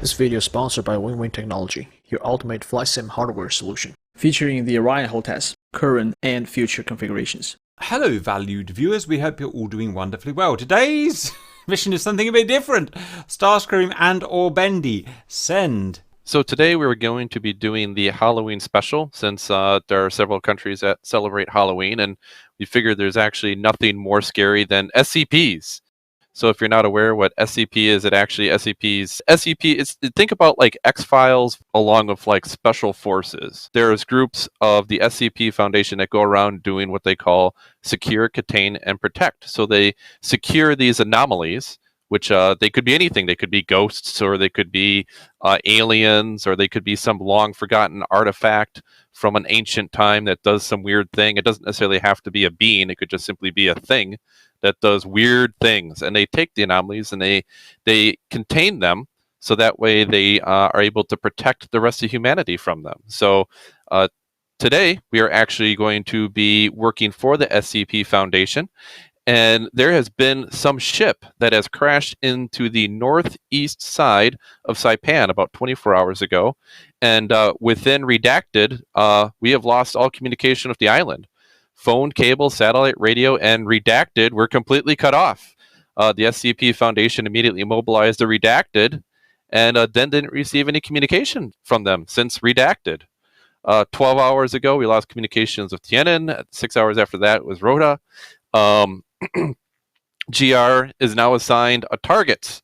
This video is sponsored by Win-Win Technology, your ultimate flight sim hardware solution, featuring the Orion hotels, current and future configurations. Hello, valued viewers. We hope you're all doing wonderfully well. Today's mission is something a bit different. Starscream and or Bendy, send. So today we're going to be doing the Halloween special, since there are several countries that celebrate Halloween, and we figured there's actually nothing more scary than SCPs. So if you're not aware what SCP is, SCP is, think about like X-Files along with like special forces. There's groups of the SCP Foundation that go around doing what they call secure, contain, and protect. So they secure these anomalies, which they could be anything. They could be ghosts, or they could be aliens, or they could be some long forgotten artifact from an ancient time that does some weird thing. It doesn't necessarily have to be a being. It could just simply be a thing that does weird things. And they take the anomalies and they contain them, so that way they are able to protect the rest of humanity from them. So today we are actually going to be working for the SCP Foundation. And there has been some ship that has crashed into the northeast side of Saipan about 24 hours ago. And within Redacted, we have lost all communication with the island. Phone, cable, satellite, radio, and Redacted were completely cut off. The SCP Foundation immediately mobilized the Redacted and then didn't receive any communication from them since Redacted. 12 hours ago, we lost communications with Tiannan. 6 hours after that was Rhoda. GR is now assigned a target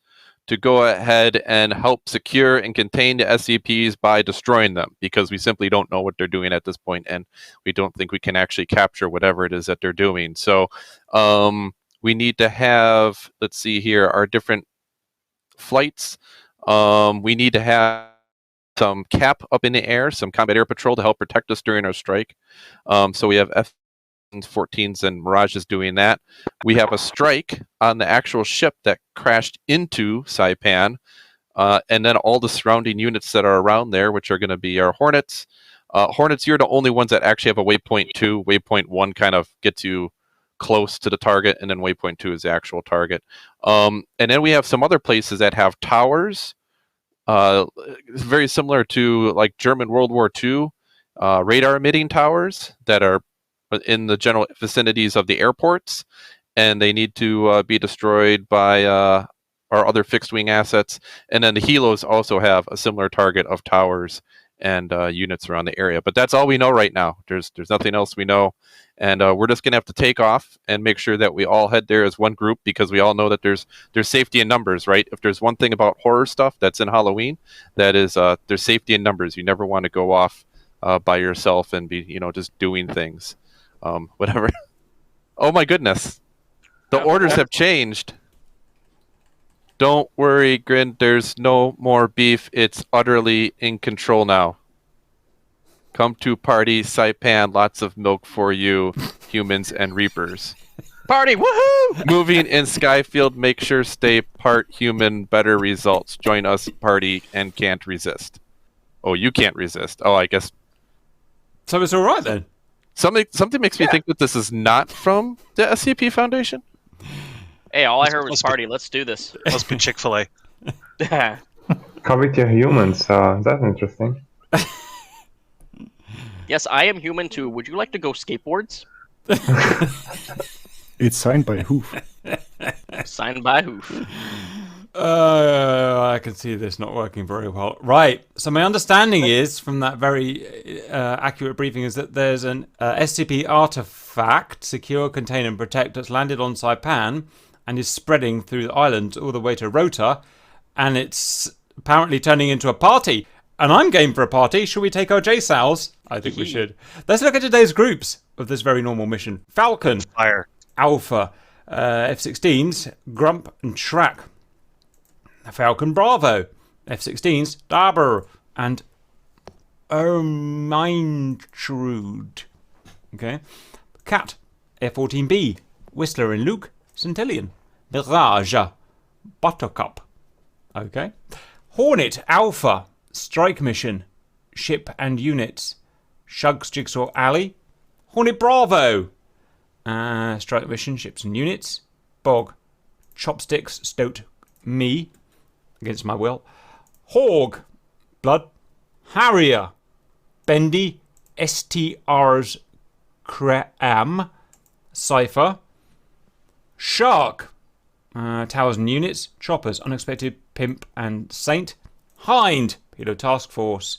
to go ahead and help secure and contain the SCPs by destroying them, because we simply don't know what they're doing at this point, and we don't think we can actually capture whatever it is that they're doing. So we need to have, let's see here, our different flights. We need to have some cap up in the air, some combat air patrol to help protect us during our strike. So we have F-14s and Mirages doing that. We have a strike on the actual ship that crashed into Saipan, and then all the surrounding units that are around there, which are going to be our Hornets. Hornets, you're the only ones that actually have a waypoint 2. Waypoint 1 kind of gets you close to the target, and then waypoint 2 is the actual target. And then we have some other places that have towers, very similar to like German World War II radar emitting towers that are in the general vicinities of the airports, and they need to be destroyed by our other fixed-wing assets. And then the helos also have a similar target of towers and units around the area. But that's all we know right now. There's nothing else we know, and we're just gonna have to take off and make sure that we all head there as one group, because we all know that there's safety in numbers, right? If there's one thing about horror stuff that's in Halloween, that is there's safety in numbers. You never want to go off by yourself and be just doing things. Whatever. Oh my goodness. The orders have changed. Don't worry, Grin. There's no more beef. It's utterly in control now. Come to party, Saipan. Lots of milk for you, humans and reapers. Party, woohoo! Moving in Skyfield, make sure stay part human, better results. Join us, party, and can't resist. Oh, you can't resist. Oh, I guess. So it's all right then. Something makes me think that this is not from the SCP Foundation. Hey, all I heard was party. Let's do this. Must be Chick-fil-A. How with your humans? That's interesting. Yes, I am human too. Would you like to go skateboards? It's signed by Hoof. Signed by Hoof. I can see this not working very well. Right. So my understanding is, from that very accurate briefing, is that there's an SCP artifact, secure, contain, and protect, that's landed on Saipan and is spreading through the island all the way to Rota, and it's apparently turning into a party. And I'm game for a party. Should we take our JSOWs? I think we should. Let's look at today's groups of this very normal mission. Falcon, Fire. Alpha, F-16s, Grump, and Track. Falcon Bravo, F-16s, Darber, and Ermintrude. Okay. Cat, F-14B, Whistler and Luke, Centillion, Mirage, Buttercup. Okay. Hornet Alpha, Strike Mission, Ship and Units, Shugs Jigsaw Alley, Hornet Bravo, Strike Mission, Ships and Units, Bog, Chopsticks Stoat Me, against my will, Hawg, blood. Harrier, Bendy, STR's Cram, Cypher. Shark, Towers and Units. Choppers, Unexpected, Pimp and Saint. Hind, Pedo Task Force.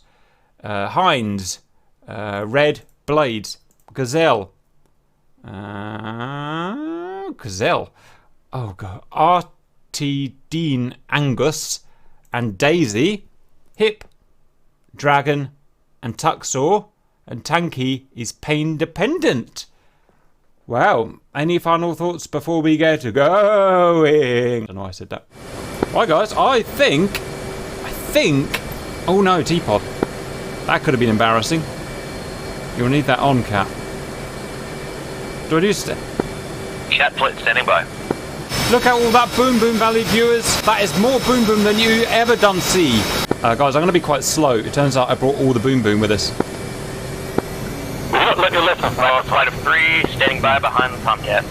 Hinds, Red, Blades. Gazelle. Gazelle. Oh god. R.T. Dean Angus and Daisy. Hip, Dragon and Tuxor. And Tanky is pain dependent. Wow. Any final thoughts before we get going? I don't know why I said that. Right guys, I think oh no, teapot. That could have been embarrassing. You'll need that on, Cat. Do I do Cat plate standing by. Look at all that Boom Boom Valley viewers. That is more Boom Boom than you ever done see. Guys, I'm going to be quite slow. It turns out I brought all the Boom Boom with us. Let your left on flight of 3, standing by behind the Tomcats.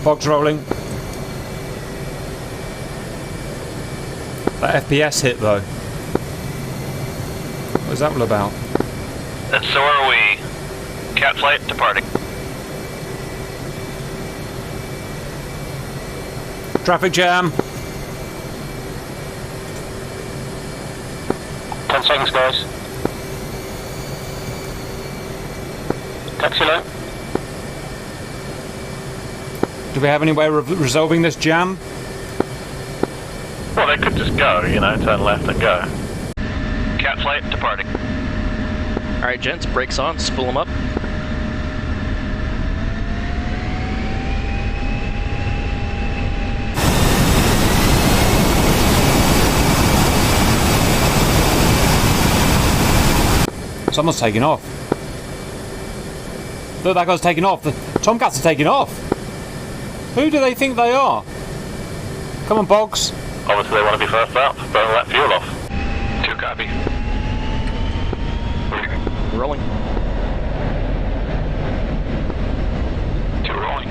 Box rolling. That FPS hit though. What is that all about? And so are we. Cat flight departing. Traffic jam. 10 seconds, guys. Taxi line. Do we have any way of resolving this jam? Well, they could just go, turn left and go. Cat flight departing. Alright, gents, brakes on, spool them up. Someone's taking off. Look, that guy's taking off. The Tomcats are taking off. Who do they think they are? Come on, Boggs. Obviously they want to be first up. Burn that fuel off. 2 copy. Rolling. 2 rolling.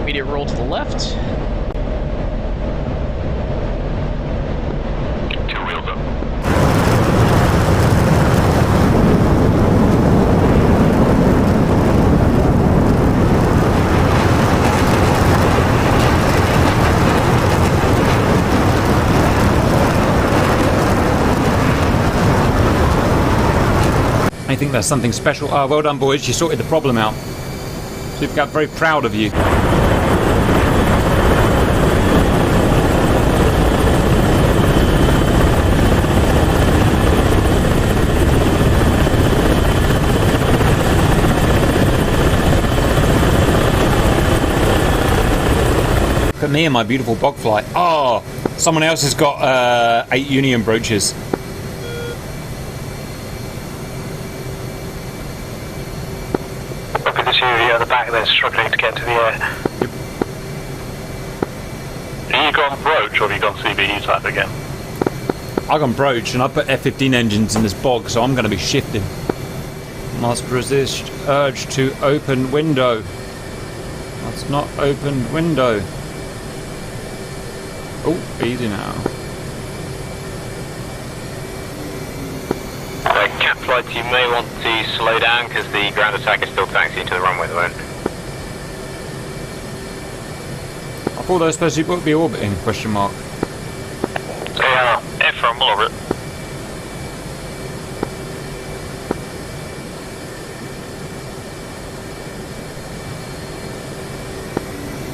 Immediate roll to the left. 2 wheels up. I think there's something special. Well done, boys. You sorted the problem out. Supercat, very proud of you. Look at me and my beautiful bog flight. Oh, someone else has got 8 union brooches. Look at this area at the back there struggling to get to the air. Have you gone broach or have you gone CBU type again? I gone broach and I put F-15 engines in this bog, so I'm going to be shifting. Must resist urge to open window. That's not open window. Oh, easy now. Cat flight, you may want to slow down because the ground attack is still taxiing to the runway at the moment. I thought they were supposed to be orbiting, question mark. So yeah, F from orbit.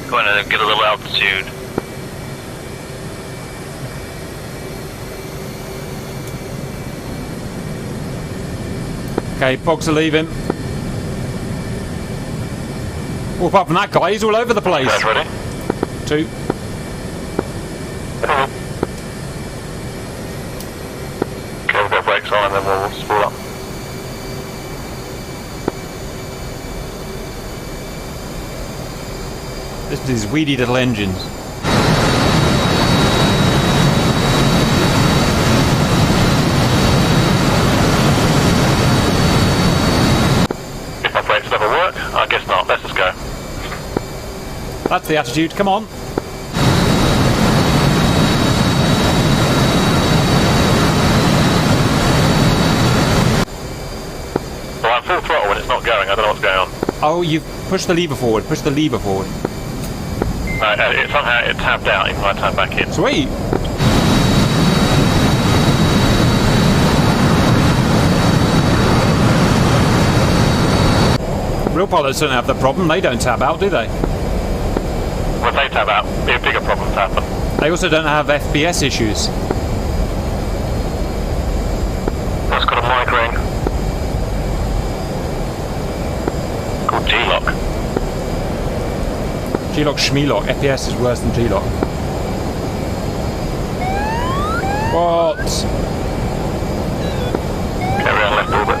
Going to get a little altitude. Okay, bogs are leaving. Well, apart from that guy, he's all over the place. Guys ready? 2. brakes on and then we'll spool up. Listen to these weedy little engines. If my brakes never work, I guess not. Let's just go. That's the attitude. Come on. Well, I'm full throttle when it's not going. I don't know what's going on. Oh, you've pushed the lever forward. Push the lever forward. Somehow it tabbed out even when I tabbed back in. Sweet. Real pilots don't have that problem. They don't tab out, do they? When they tab out, it'll be a bigger problem to happen. They also don't have FPS issues. That's got a mic ring. Called G-Lock. G-Lock, Schmelock. FPS is worse than G-Lock. What? Carry on left orbit.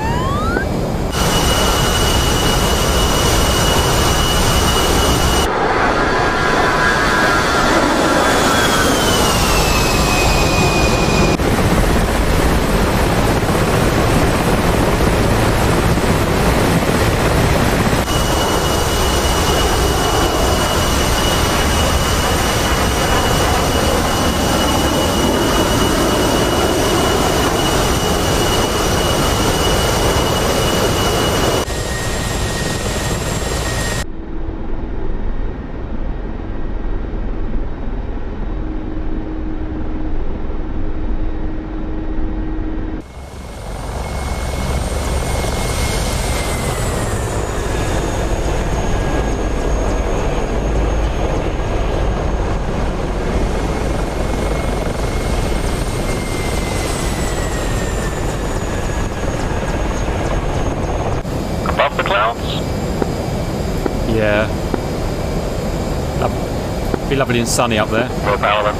Above the clouds? Yeah. Be lovely and sunny up there. Full power then.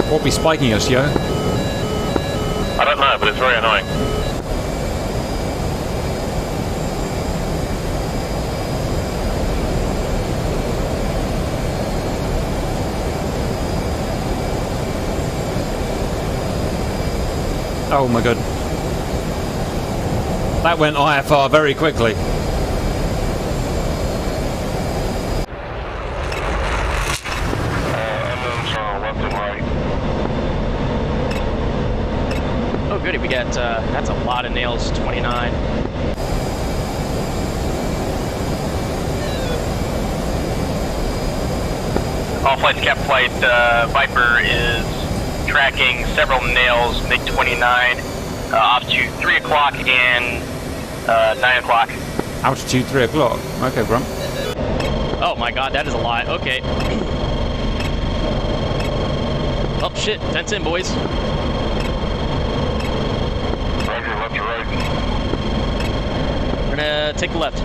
What be spiking us, yo? I don't know, but it's very annoying. Oh my god. That went IFR very quickly. Engines left and right. Oh, goody. We got, that's a lot of nails, 29. All flights, Cap Flight Viper is tracking several nails, MiG-29, off to 3 o'clock and 9 o'clock. Altitude 3 o'clock. Okay, Grump. Oh my god, that is a lot. Okay. Oh shit, tents in, boys. Roger, left to right. We're gonna take the left.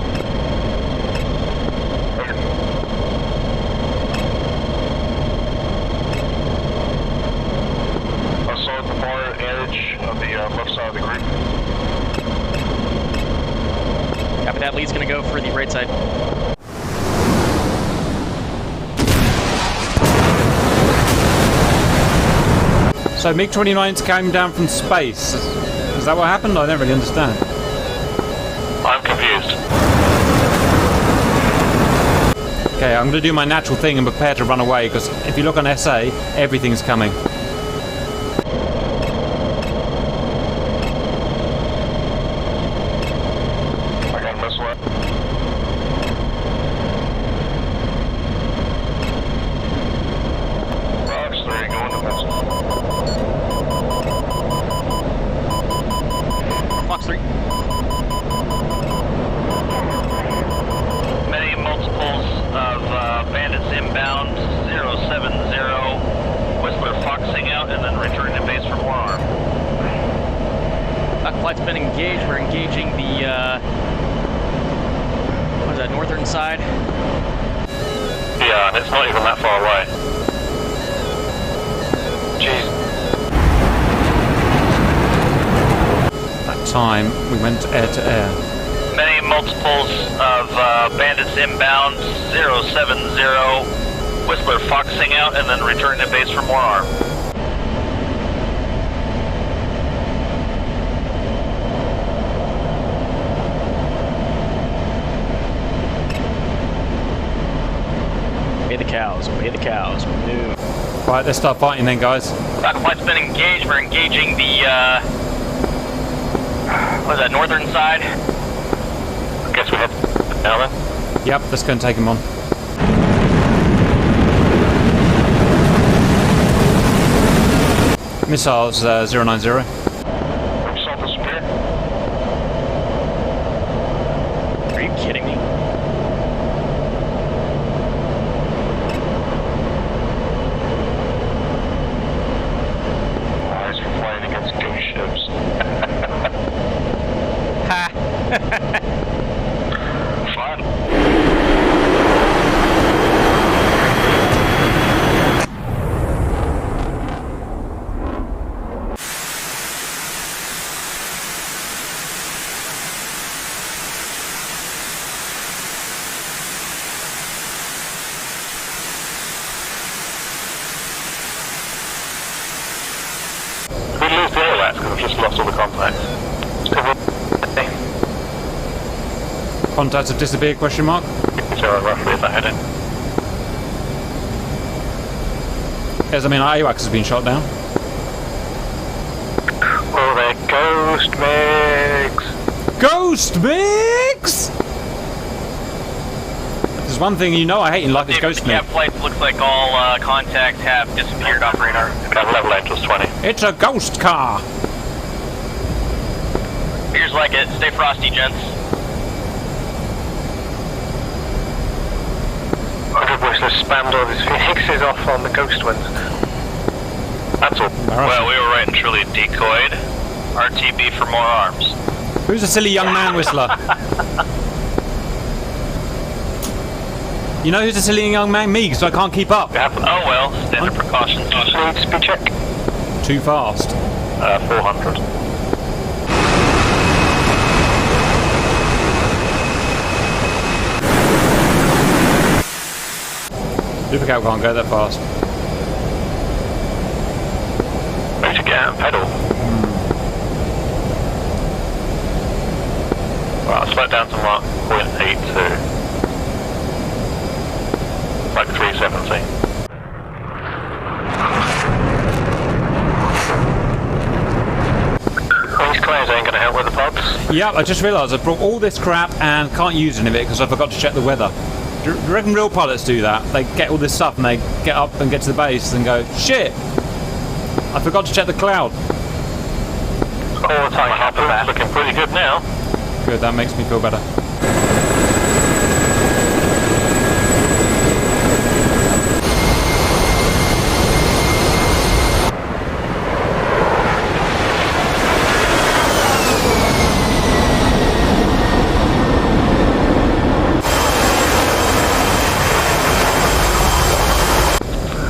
I saw at the far edge of the left side of the group. Copy that. Lead's gonna go for the right side. So MiG-29s came down from space. Is that what happened? I don't really understand. I'm confused. Okay, I'm going to do my natural thing and prepare to run away, because if you look on SA, everything's coming. I got a missile. northern side. Yeah, and it's not even that far away. Jeez. That time we went air to air. Many multiples of bandits inbound, 070, Whistler foxing out and then return to base for more arm. Obey the cows, obey the cows. Move. Right, let's start fighting then, guys. Black Flight's been engaged. We're engaging the, what is that, northern side? I guess we head now then. Yep, let's go and take him on. Missiles 090. South of Spear. Are you kidding me? Eyes for flying against ghost ships. Fun. We lose the ALAS because I've just lost all the contacts. Contacts have disappeared, question mark? So roughly if I head in. Yes, I mean, our AWACS has been shot down. Oh, they're ghost MiGs! Ghost mix! There's one thing you know I hate in life is ghost mix. Cap flights looks like all contacts have disappeared off radar. Got level angels 20. It's a ghost car! Here's like it. Stay frosty, gents. 100 Whistler spammed all of his Phoenixes off on the ghost ones. That's all. Well, we were right and truly decoyed. RTB for more arms. Who's a silly young man, Whistler? You know who's a silly young man? Me, because I can't keep up. Oh well, standard precautions. Need speed check. Too fast. 400. Supercat can't go that fast. We should get out and pedal. Right, I'll slow it down to Mark 0.82. Like 370. These clouds ain't gonna help with the pods. Yep, I just realised I brought all this crap and can't use any of it because I forgot to check the weather. Do you reckon real pilots do that? They get all this stuff and they get up and get to the base and go, shit! I forgot to check the cloud. All the time happens. Looking pretty good now. Good, that makes me feel better.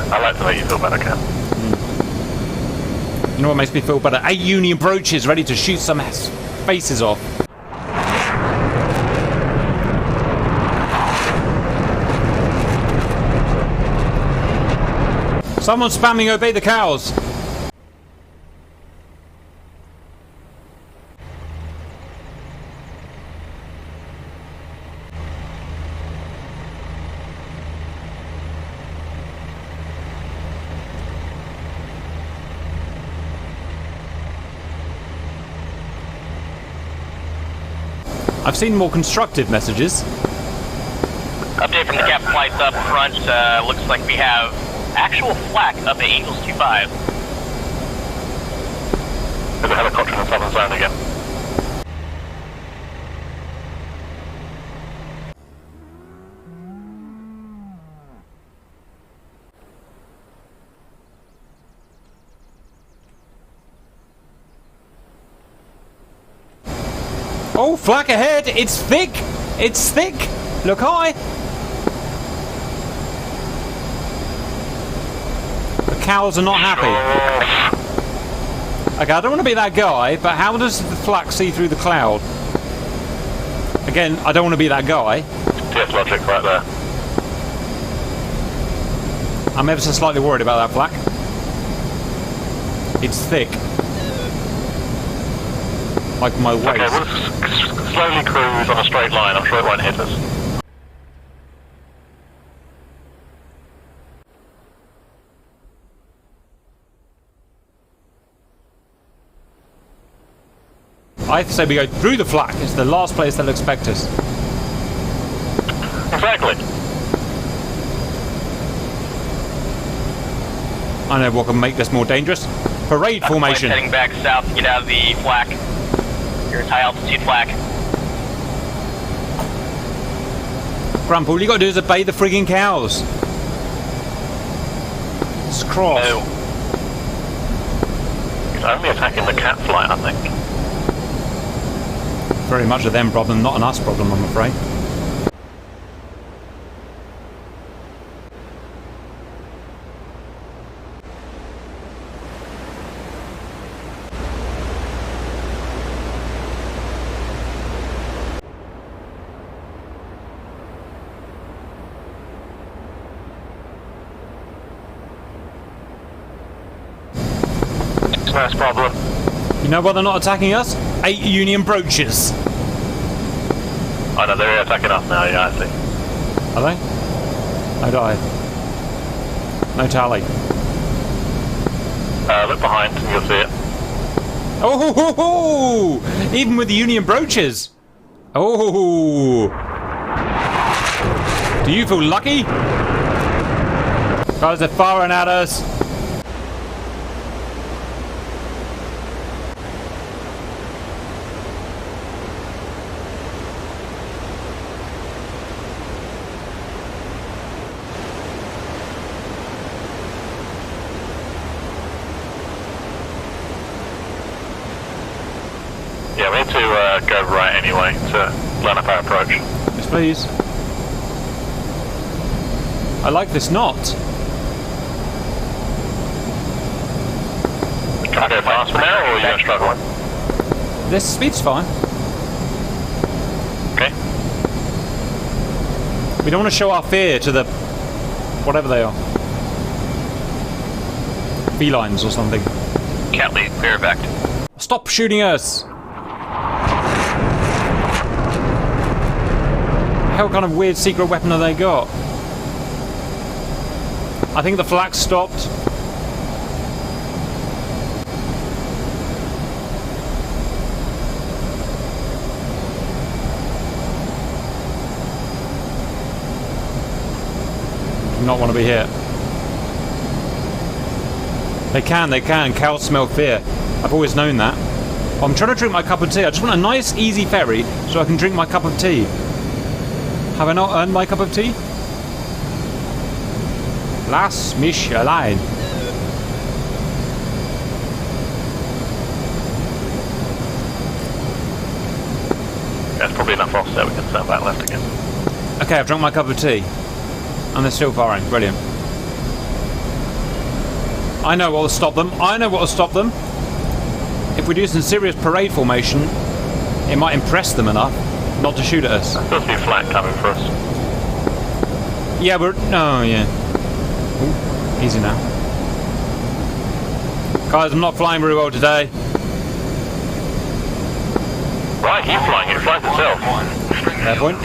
I like to make you feel better, Ken. You know what makes me feel better? 8 Union broaches ready to shoot some faces off. Someone's spamming obey the cows. I've seen more constructive messages. Update from the cap flights up front. Looks like we have actual flak up at Angels 25. There's a helicopter in the southern zone again. Oh, flak ahead! It's thick! It's thick! Look high! The cows are not happy. Okay, I don't want to be that guy, but how does the flak see through the cloud? Again, I don't want to be that guy. TS logic right there. I'm ever so slightly worried about that flak. It's thick. Like my waist. Okay, we'll slowly cruise on a straight line. I'm sure it won't hit us. I say we go through the flak. It's the last place they'll expect us. Exactly. I know what can make this more dangerous. Parade formation. Heading back south to get out of the flak. Your high altitude flak. Grandpa, all you gotta do is obey the frigging cows. It's cross. No. He's only attacking the cat flight, I think. Very much a them problem, not an us problem, I'm afraid. Nice problem. You know why they're not attacking us? 8 Union brooches. I know, they're attacking us now, yeah, I see. Are they? No die. No tally. Look behind and you'll see it. Oh, ho, ho, ho! Even with the Union brooches. Oh. Do you feel lucky? Guys, they're firing at us. Yeah, we need to go right anyway to line up our approach. Yes, please. I like this knot. Can I go fast for now, or are you going to struggle? This speed's fine. Okay. We don't want to show our fear to the... whatever they are. Felines or something. Cat lead, clear back. Stop shooting us! What kind of weird secret weapon have they got? I think the flak stopped. Do not want to be here. They can. Cows smell fear. I've always known that. I'm trying to drink my cup of tea. I just want a nice, easy ferry so I can drink my cup of tea. Have I not earned my cup of tea? Lass mich allein. That's probably enough offset, we can turn back left again. Okay, I've drunk my cup of tea. And they're still firing. Brilliant. I know what will stop them. If we do some serious parade formation, it might impress them enough not to shoot at us. There's a few flak coming for us. Yeah, yeah. Ooh, easy now. Guys, I'm not flying very well today. Right, keep flying, it flies itself. Fair point.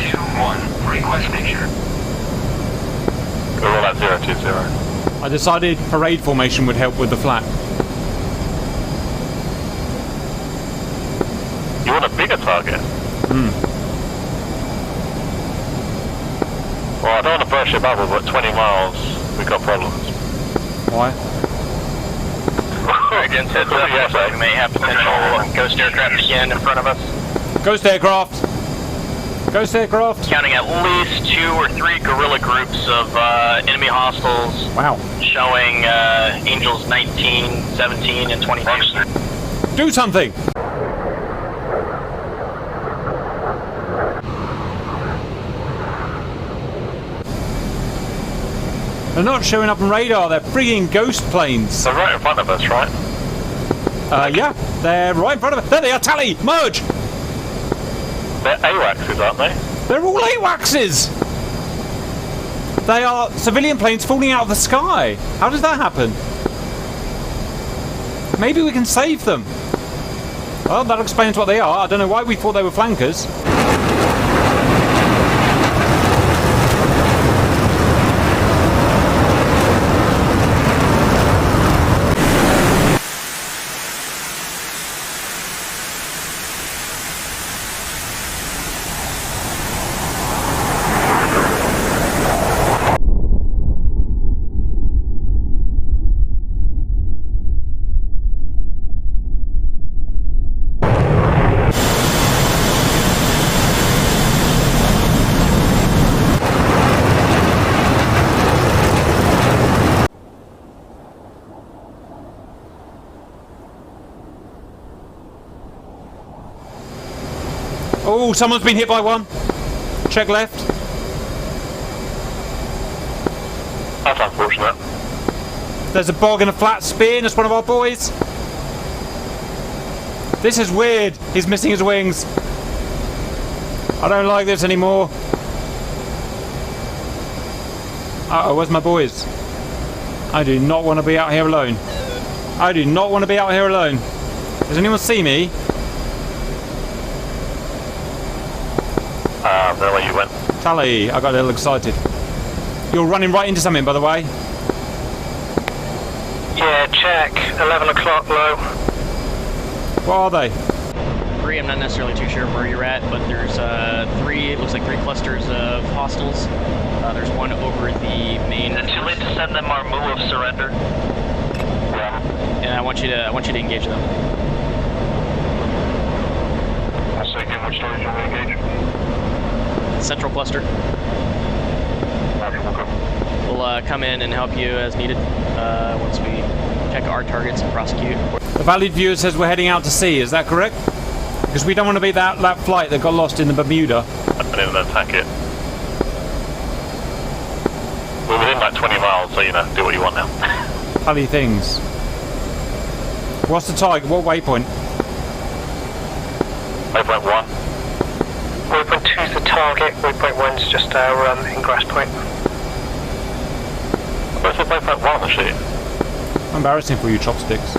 We're all at 020. I decided parade formation would help with the flak. You want a bigger target? Well, I don't want to burst your bubble, but 20 miles, we've got problems. Why? Against heads up, we may have potential ghost aircraft again in front of us. Ghost aircraft! Ghost aircraft! Counting at least 2 or 3 guerrilla groups of enemy hostiles. Wow. Showing Angels 19, 17, and 22. Do something! They're not showing up on radar. They're frigging ghost planes. They're right in front of us, right? Yeah, they're right in front of us. There they are. Tally, merge. They're AWACSs, aren't they? They're all AWACSs. They are civilian planes falling out of the sky. How does that happen? Maybe we can save them. Well, that explains what they are. I don't know why we thought they were flankers. Oh, someone's been hit by one. Check left. That's unfortunate. There's a bog and a flat spin. It's one of our boys. This is weird. He's missing his wings. I don't like this anymore. Uh-oh, where's my boys? I do not want to be out here alone. I do not want to be out here alone. Does anyone see me? There where you went. Tally, I got a little excited. You're running right into something, by the way. Yeah, check. 11 o'clock low. What are they? 3, I'm not necessarily too sure where you're at, but there's 3, it looks like 3 clusters of hostiles. There's one over the main. Is it too late to send them our move of surrender? Yeah. And I want you to engage them. I'll say again, which stories you want to engage? Central cluster. We'll come in and help you as needed once we check our targets and prosecute. The valued viewer says we're heading out to sea, is that correct? Because we don't want to be that flight that got lost in the Bermuda. I didn't even attack it. We're within like 20 miles, so you know, do what you want now. Tally things. What's the target? What waypoint? Waypoint 1. Waypoint 2 is the target, waypoint 1 is just our ingress point. Where's the waypoint 1 actually? Embarrassing for you chopsticks.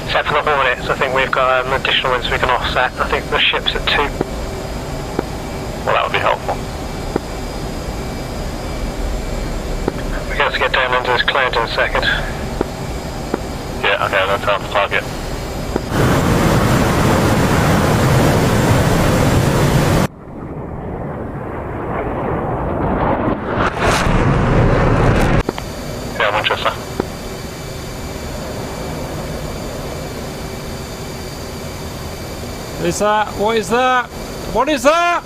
Except for the Hornets, I think we've got additional ones we can offset. I think the ship's at 2. Well, that would be helpful. We're going to have to get down into this cloud in a second. Yeah, okay, that's our target. Yeah, Winchester. What is that? What is that? What is that?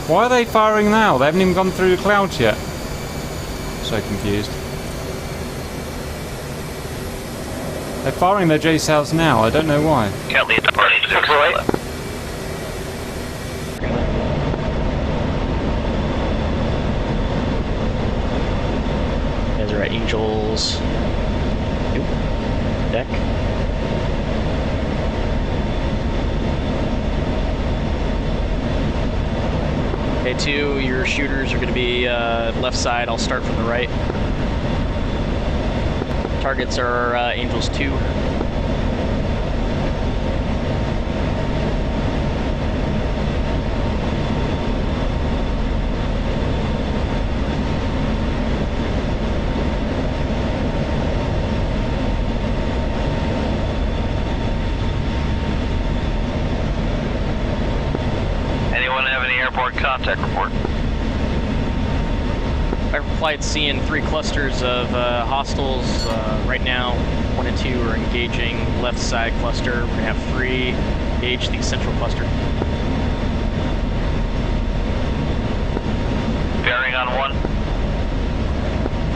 Why are they firing now? They haven't even gone through the clouds yet. So confused. They're firing their J-cells now. I don't know why. Can't lead the party. 608. Guys are at Angels. Nope. Deck. Okay, 2, your shooters are going to be left side. I'll start from the right. Targets are Angels 2. Anyone have any airport contact report? Fighter flight's seeing 3 clusters of hostiles. Right now, 1 and 2 are engaging left side cluster. We're gonna have 3 engage the central cluster. Bearing on 1.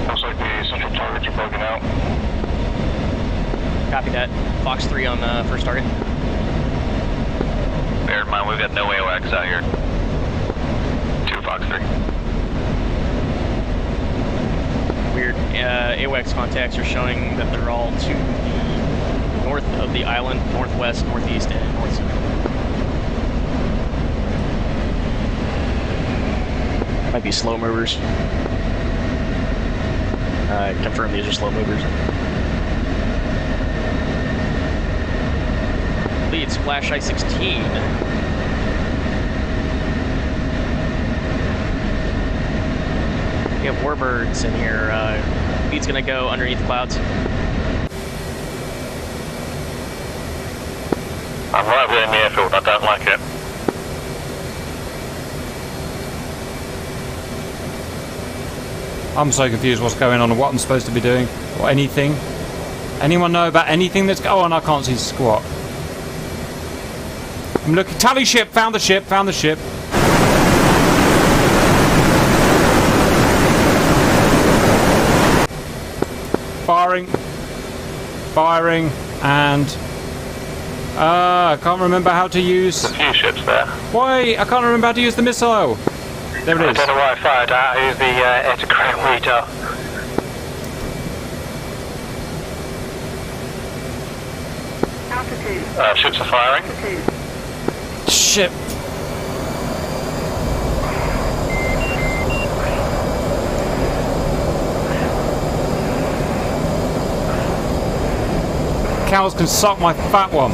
Looks like the central targets are broken out. Copy that. Fox 3 on first target. Bear in mind, we've got no AOX out here. 2 Fox 3. Weird. AOX contacts are showing that they're all to the north of the island, northwest, northeast, and north central. Might be slow movers. Confirm these are slow movers. Leads Flash I-16. We have warbirds in here. Lead's gonna go underneath clouds. I'm right within the airfield, I don't like it. I'm so confused what's going on and what I'm supposed to be doing. Or anything. Anyone know about anything that's going on? I can't see squat. I'm looking. Tally ship! Found the ship! Found the ship! Firing. Firing. And... I can't remember how to use... There's a few ships there. Why? I can't remember how to use the missile! There it I is. don't know why I fired that. Who's the air-to-ground leader? Altitude. Ships are firing. Altitude. Ship. Cows can suck my fat one.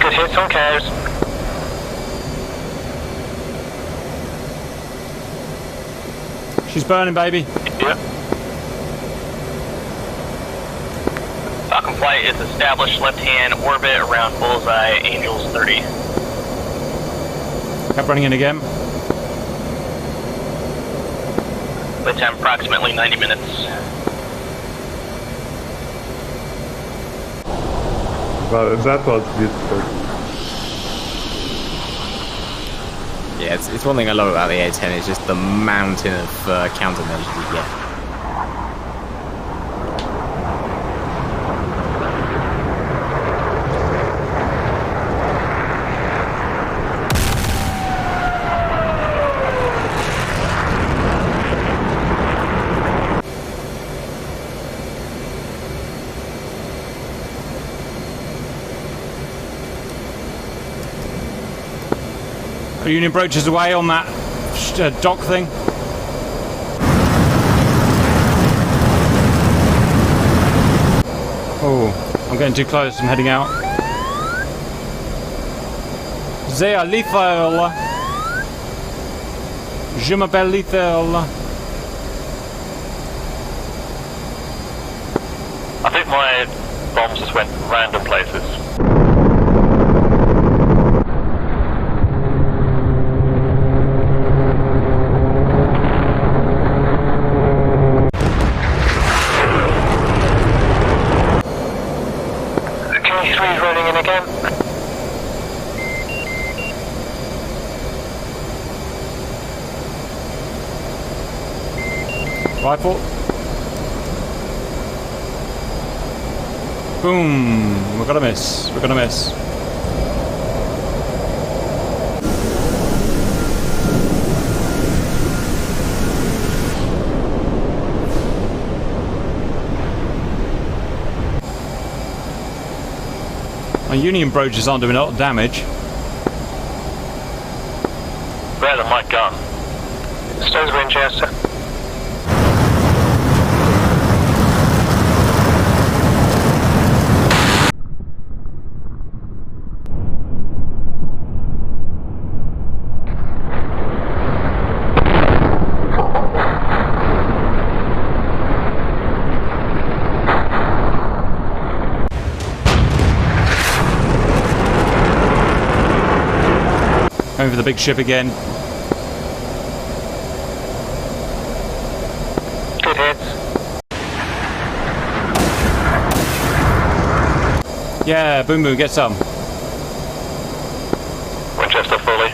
Good hits on cows. She's burning, baby. Yep. Falcon Flight is established left-hand orbit around bullseye, Angels 30. Kept running in again. Wait time approximately 90 minutes. Well, that was beautiful. Yeah, it's one thing I love about the A10 is just the mountain of countermeasures you get. Union broaches away on that dock thing. Oh, I'm getting too close. I'm heading out. They are lethal. Je m'appelle lethal. I think my bombs just went random places. Rifle. Boom. We're gonna miss. We're gonna miss. My Union broaches aren't doing a lot of damage. Better than my gun. Stones Winchester. Going for the big ship again. Yeah, Boom Boom, get some. Winchester fully.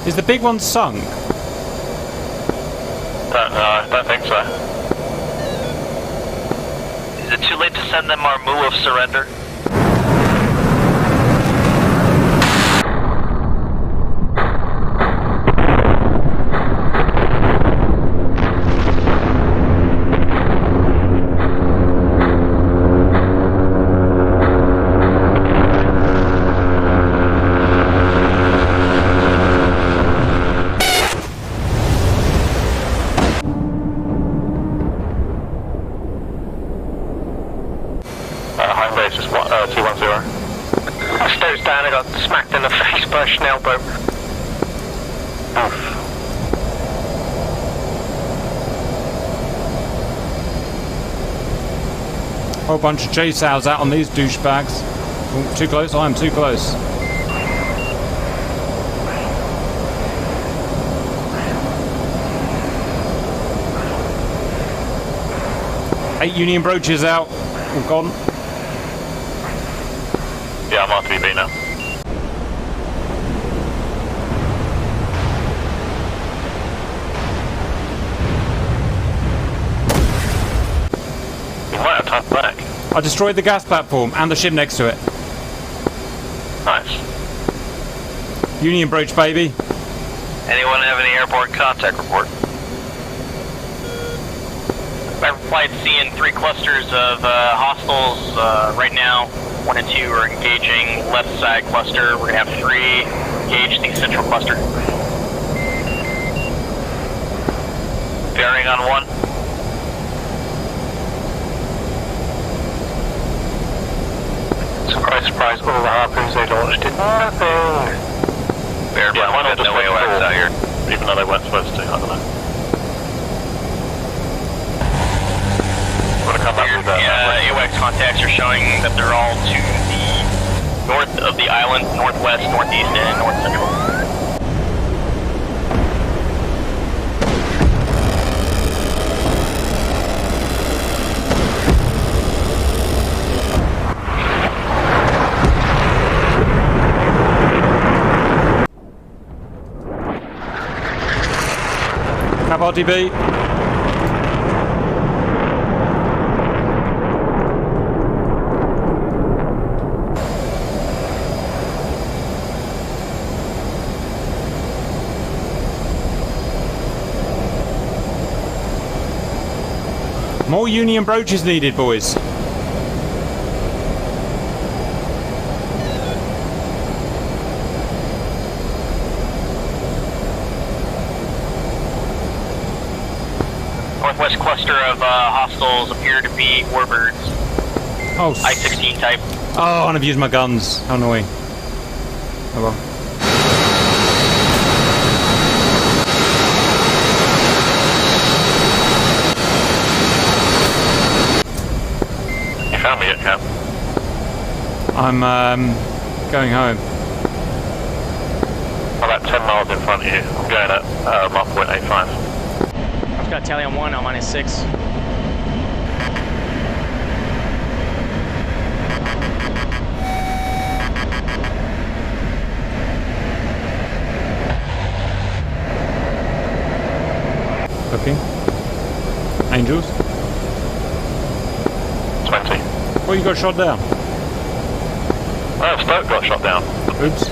Is the big one sunk? Don't think so. Is it too late to send them our move of surrender? Home base is 210. I stooped down and got smacked in the face by a Schnell boat. Oof. Whole bunch of J-Sows out on these douchebags. Oh, too close? I am too close. Eight Union broaches out. All gone. Yeah, I'm RTB now. We might have time back. I destroyed the gas platform and the ship next to it. Nice. Union broach, baby. Anyone have any airborne contact report? Flight seeing 3 clusters of hostiles right now. 1 and 2 are engaging left side cluster. We're gonna have 3 engage the central cluster. Bearing on 1. Surprise, surprise, all the harpoons they launched did nothing. Bear yeah, one just no AOX out here, even though they weren't supposed to, I don't know. Come back with that. Yeah, AWACS contacts are showing that they're all to the north of the island, northwest, northeast, and north central. Have RTB. More Union broaches needed, boys. Northwest cluster of hostiles appear to be warbirds. Oh, I-16 type. Oh, and I've used my guns. How annoying. Oh well. Found me yet, Cap? I'm going home. I'm about 10 miles in front of you. I'm going at Mach 0.85. I've got tally on 1, I'm minus 6. Looking. Angels. 20. Oh, you got shot down. Oh, Stoke got shot down. Oops.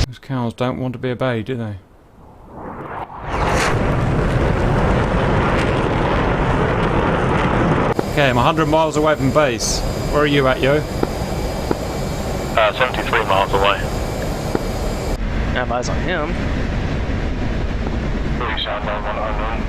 Those cows don't want to be obeyed, do they? Okay, I'm 100 miles away from base. Where are you at, yo? 73 miles away. I have eyes on him. Pretty sound on 100.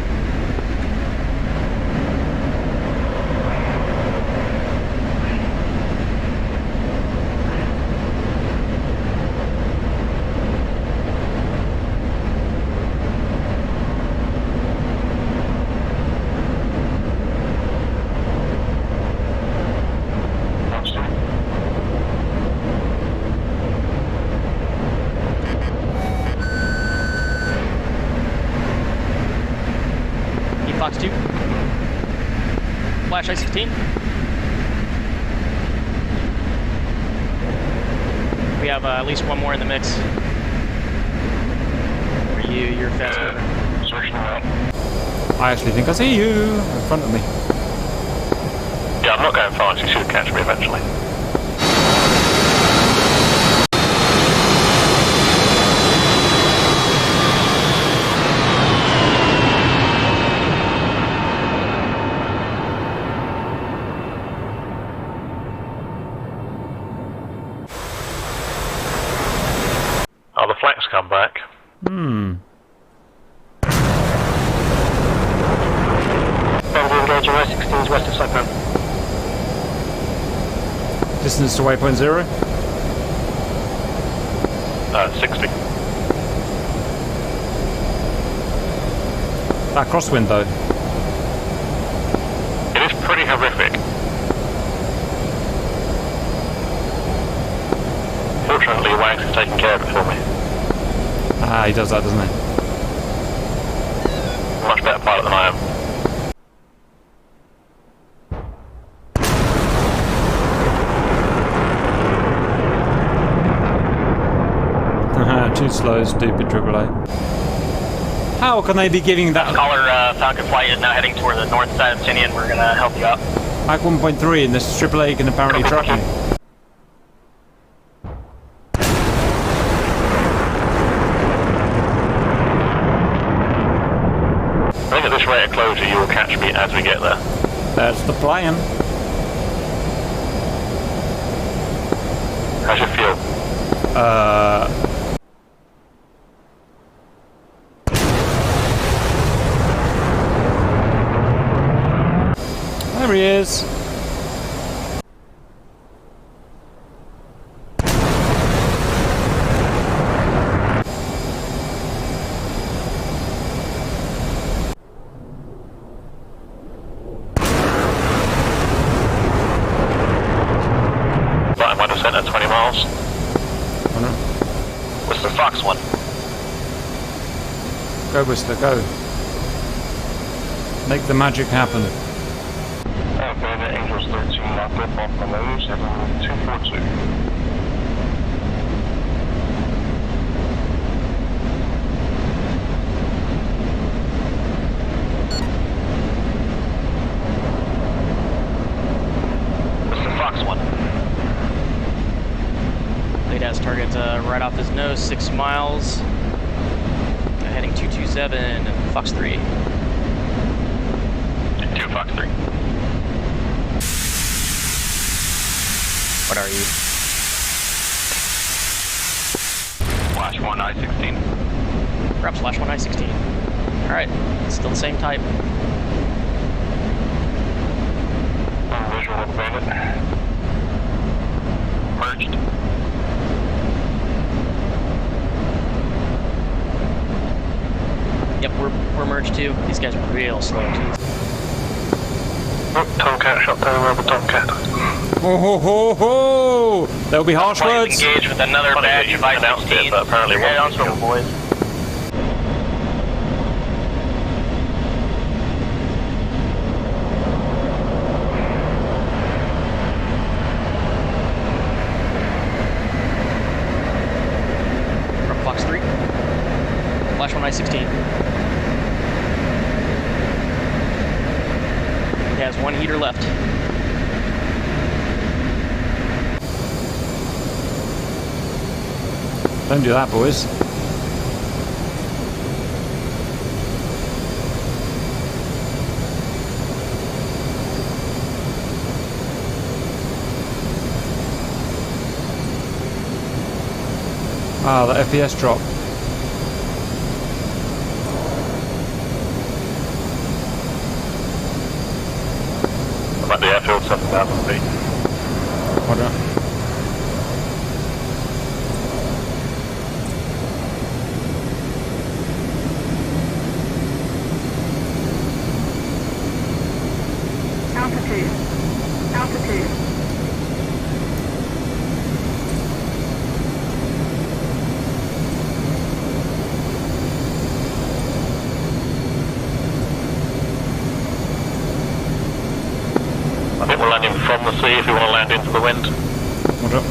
Flash I-16. We have at least one more in the mix. For you, you're fast moving. Searching around. I actually think I see you in front of me. Yeah, I'm not going fast. You should catch me eventually. Oh, the flags come back. Engaging I-16s west of Cyclone. Distance to waypoint 0. 60. That crosswind though. It is pretty horrific. Fortunately, Wags has taken care of it for me. Ah, he does that, doesn't he? Much better pilot than I am. Too slow, stupid AAA. How can they be giving that? Caller, Falcon Flight is now heading toward the north side of Tinian. We're gonna help you out. Mach 1.3 and this AAA can apparently track me. I think at this rate of closure you will catch me as we get there. That's the plan. How's your fuel? There he is. Right, my descent at 20 miles. What's the Fox one? Go, Whistler, go. Make the magic happen. Okay, the Angels 13 locked up off the nose, heading 242. What's the Fox one? Lead has target right off his nose, 6 miles. Heading 227, Fox 3. 2 Fox 3. What are you? Flash 1 I-16. Perhaps Flash 1 I-16. Alright, still the same type. Visual of the bandit. Merged. Yep, we're merged too. These guys are real slow too. Oh, Tomcat shot down over Tomcat. Ho ho ho ho! There'll be harsh Flight words. engaged with another Funny that batch you of announced it, I-16. but apparently Head on wasn't. swivel, boys. From Fox 3. Flash 1 I-16. It has 1 heater left. Don't do that, boys. Ah, the FPS drop. I'm at the airfield, 7,000 feet. Roger. Altitude. Altitude. the sea if you want to land into the wind. Roger.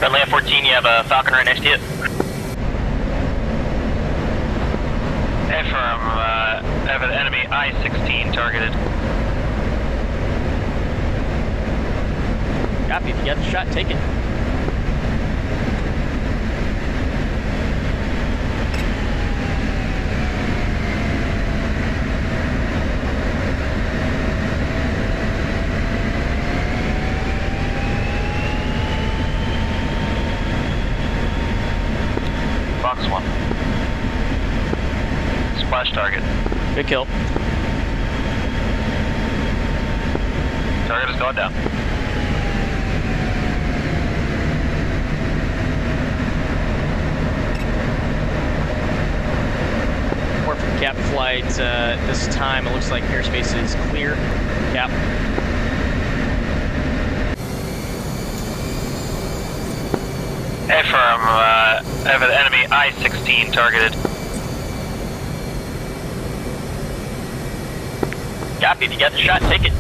Friendly F-14, you have a Falcon right next to you. Affirm, I have an enemy I-16 targeted. Copy, if you got the shot, take it. Fox 1. Splash target. Good kill. Target is going down. Report from Cap Flight. This time it looks like airspace is clear. Cap. Affirm, I have an enemy I-16 targeted. Copy, if you got the shot, take it.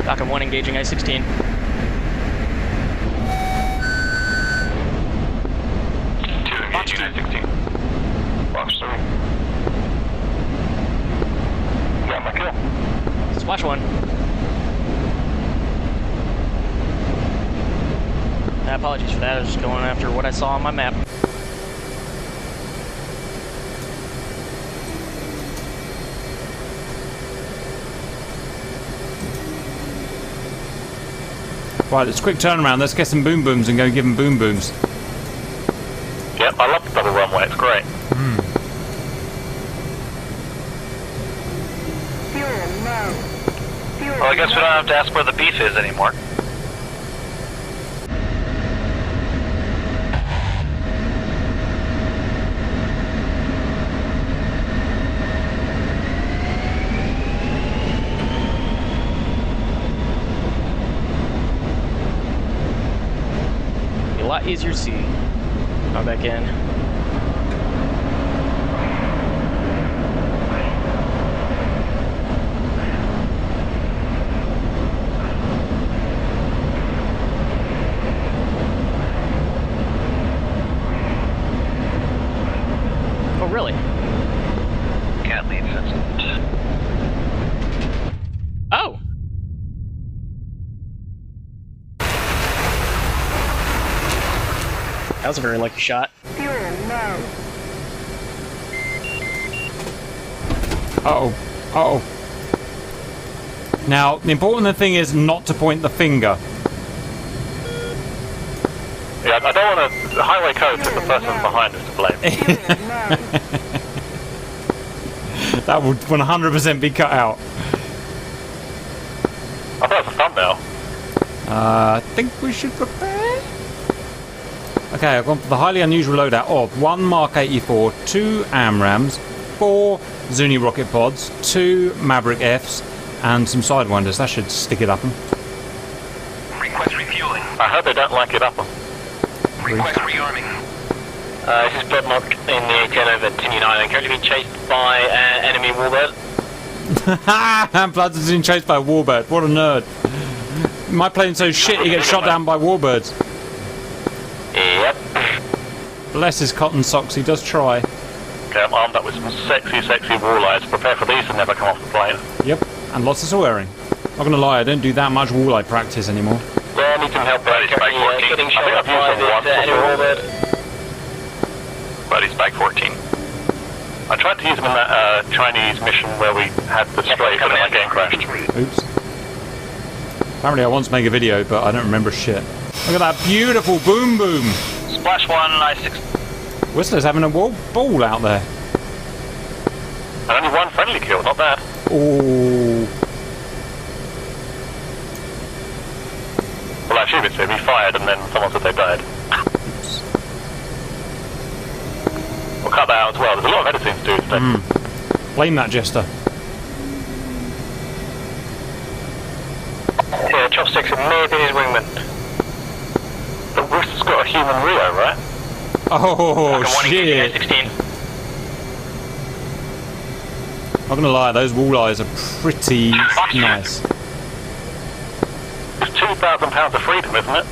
Falcon 1 engaging I-16. Engaging I-16. Box 3. Got my kill. Splash 1. Apologies for that, I was just going after what I saw on my map. Right, it's a quick turnaround. Let's get some boom booms and go give them boom booms. Yep, I love the double runway, it's great. Fuel low. Fuel Well, I guess we low. don't have to ask where the beef is anymore. Be a lot easier to see. Go back in. Oh, really? Can't leave Vincent. Oh! That was a very lucky shot. Fuel low. Uh-oh. Uh-oh. Now, the important thing is not to point the finger. Yeah, I don't want to. The highway code says the person behind is to blame. Fuel low. That would 100% be cut out. I thought it was a thumbnail. I think we should prepare. Okay, I've gone for the highly unusual loadout of 1 Mark 84, 2 AMRAMs, 4 Zuni rocket pods, 2 Maverick Fs, and some Sidewinders. That should stick it up 'em. Request refueling. I hope they don't like it up 'em. Request rearming. This is Bloodmark in the A10 over Tinian Island, currently being chased by an enemy warbird. Bloods is being chased by a warbird. What a nerd. My plane's so shit he gets shot down by warbirds. Yep. Bless his cotton socks, he does try. Okay, I'm armed up with some sexy walleyes. Prepare for these to never come off the plane. Yep, and lots of swearing. Not gonna lie, I don't do that much walleye practice anymore. Yeah, I need some help. Buddy's back 14. Getting shot up by this enemy warbird. Buddy's back 14. I tried to use him in that Chinese mission where we had the strafe and then my game crashed. Oops. Apparently I once made a video, but I don't remember shit. Look at that beautiful boom boom. Splash 1, I-6. Whistler's having a ball out there. And only one friendly kill, not bad. Oh. Well, actually, it's we fired and then someone said they died. We'll cut that out as well. There's a lot of editing to do today. Blame that jester. Yeah, Chopsticks may have been his wingman. But Worcester's got a human Rio, right? Oh, shit. 16. Not gonna lie, those walleyes are pretty nice. It's £2,000 of freedom, isn't it?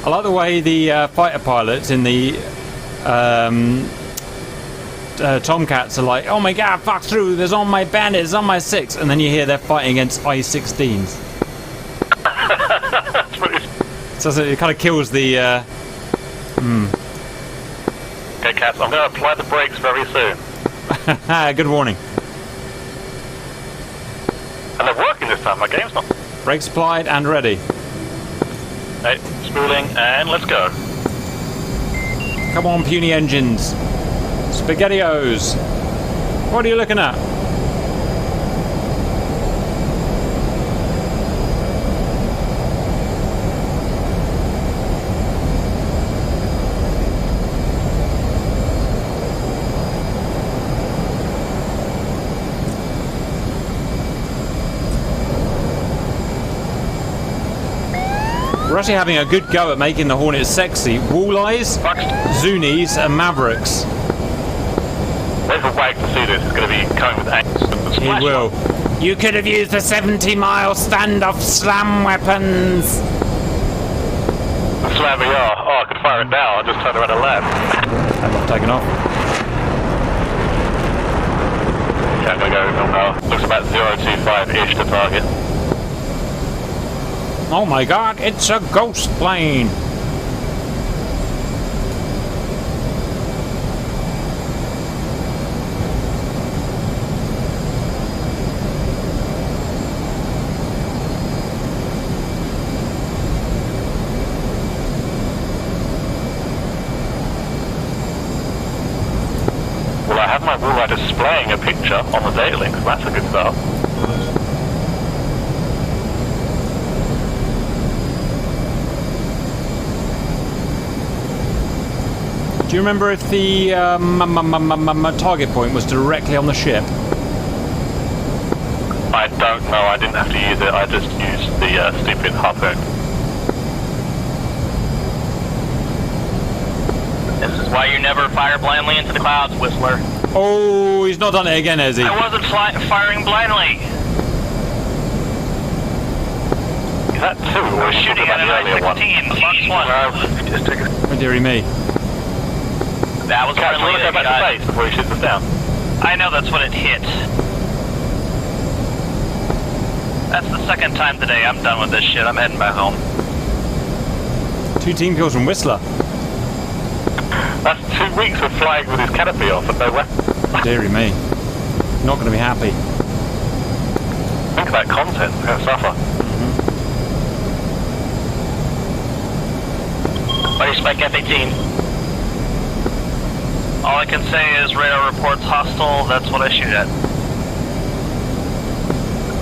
I like the way the fighter pilots in the Tomcats are like, oh my god, fuck through, there's on my bandits, on my 6, and then you hear they're fighting against I-16s. So it kind of kills the Okay, Cats, I'm going to apply the brakes very soon. Good warning. And they're working this time, my game's not... Brakes applied and ready. Hey, spooling, and let's go. Come on, puny engines. SpaghettiOs. What are you looking at? We're actually having a good go at making the Hornet sexy. Walleyes, Zunis, and Mavericks. Where's the wag to see this? It's going to be coming with angles. He will. You could have used the 70-mile standoff slam weapons. The slam VR. Oh, I could fire it now. I just turned around and left. I'm not taking off. Okay, I'm going to go now. Looks about 025-ish to target. Oh my god, it's a ghost plane! Well, I have my walleye displaying a picture on the data link, so that's a good start. Do you remember if the target point was directly on the ship? I don't know, I didn't have to use it, I just used the stupid harpoon. This is why you never fire blindly into the clouds, Whistler. Oh, he's not done it again, has he? I wasn't firing blindly. Is that two? I was shooting at an I-16, Fox 1. Oh, dearie me. That was friendly. Go back to base before he shoots us down. I know that's what it hit. That's the second time today. I'm done with this shit. I'm heading back home. 2 team kills from Whistler. That's 2 weeks of flying with his canopy off and no weapon. Dearie me. Not going to be happy. Think of that content. It's going to suffer. Buddy Spike F-18. All I can say is radar reports hostile, that's what I shoot at.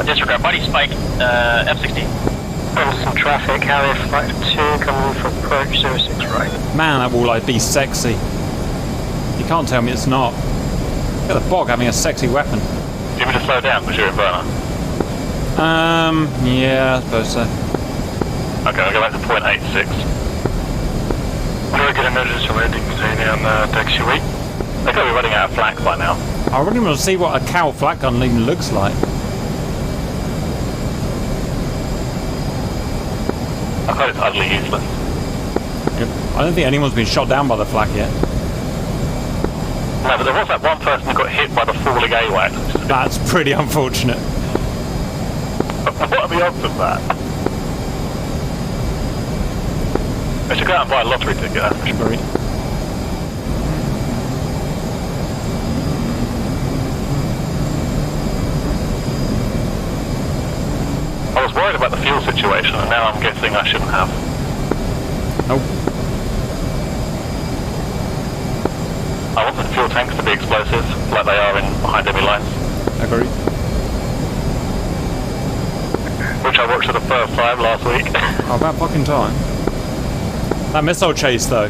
Disregard, Buddy Spike, F-16. Some traffic, Harrier Flight 2 coming for approach 06 right. Man, that walleye be sexy. You can't tell me it's not. Look at the bog having a sexy weapon. Do you want me to slow down because you're in burner? Yeah, I suppose so. Okay, I'll go back to 0.86. Very good emergency landings on taxi weight. They've got to be running out of flak by now. I really want to see what a cow flak gun even looks like. I thought it's utterly useless. Yep. I don't think anyone's been shot down by the flak yet. No, but there was that one person who got hit by the falling AWACS. That's pretty unfortunate. What are the odds of that? I should go out and buy a lottery ticket, that's for sure. Agreed. I was worried about the fuel situation, and now I'm guessing I shouldn't have. Nope. I want the fuel tanks to be explosive, like they are in behind enemy lines. Agreed. Which I watched for the first time last week. Oh, about fucking time. That missile chase, though.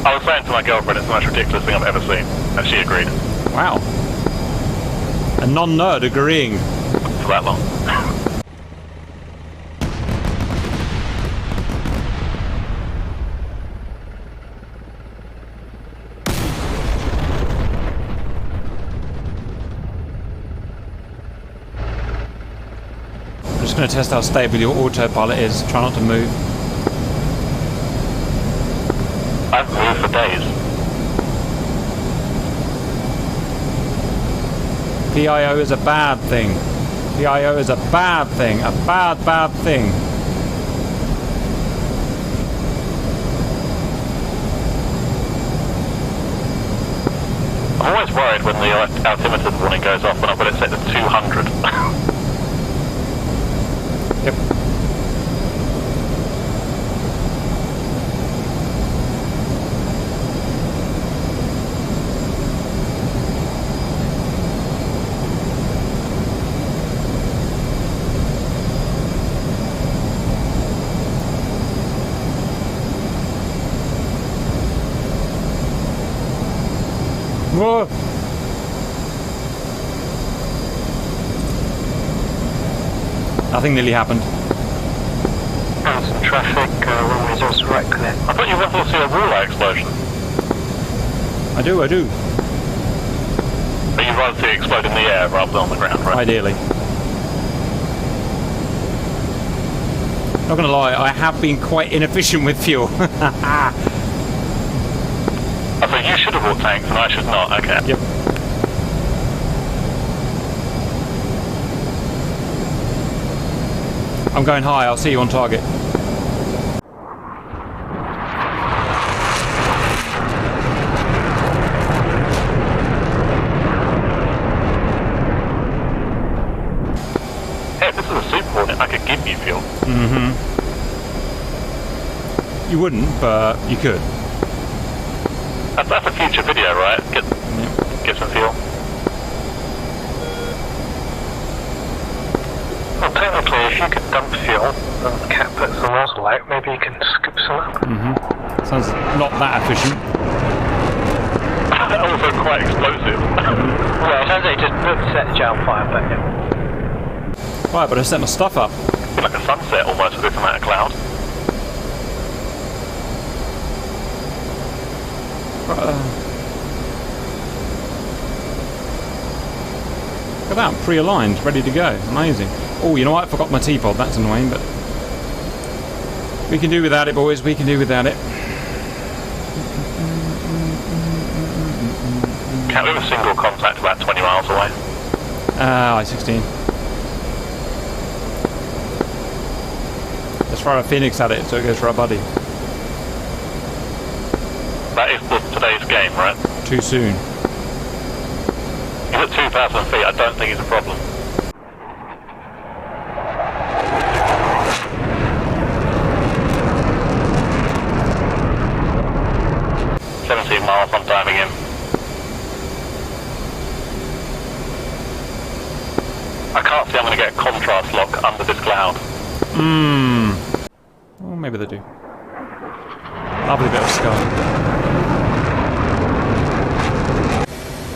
I was saying to my girlfriend it's the most ridiculous thing I've ever seen, and she agreed. Wow. A non-nerd agreeing. For that long. I'm just going to test how stable your autopilot is. Try not to move. I've moved for days. PIO is a bad thing. PIO is a bad thing. A bad, bad thing. I'm always worried when the altimeter warning goes off when I've got it set to 200. Yep. Whoa! Nothing nearly happened. Some traffic, runway just right clear. I thought you wanted to see a wall explosion. I do. But you'd rather see it explode in the air rather than on the ground, right? Ideally. Not gonna lie, I have been quite inefficient with fuel. I thought you should have brought tanks and I should not, okay. Yep. I'm going high, I'll see you on target. Hey, if this is a Super Hornet, I could give you fuel. Mm-hmm. You wouldn't, but you could. That's a future video, right? Get some fuel. Well, technically, if you could dump fuel and the cat puts the nozzle out, maybe you can scoop some up. Mm-hmm. Sounds not that efficient. Also quite explosive. Well, it sounds like you just set the jar on fire, but yeah. Right, but I set my stuff up. It's like a sunset almost with this amount of cloud. Look at that, pre-aligned, ready to go. Amazing. Oh, you know what? I forgot my teapot. That's annoying, but we can do without it, boys. We can do without it. Can't we have a single contact about 20 miles away? I-16. Let's throw a Phoenix at it so it goes for our buddy. That is today's game, right? Too soon. He's at 2,000 feet, I don't think he's a problem. Miles, I'm diving in. I can't see I'm going to get a contrast lock under this cloud. Well, maybe they do. Lovely bit of sky.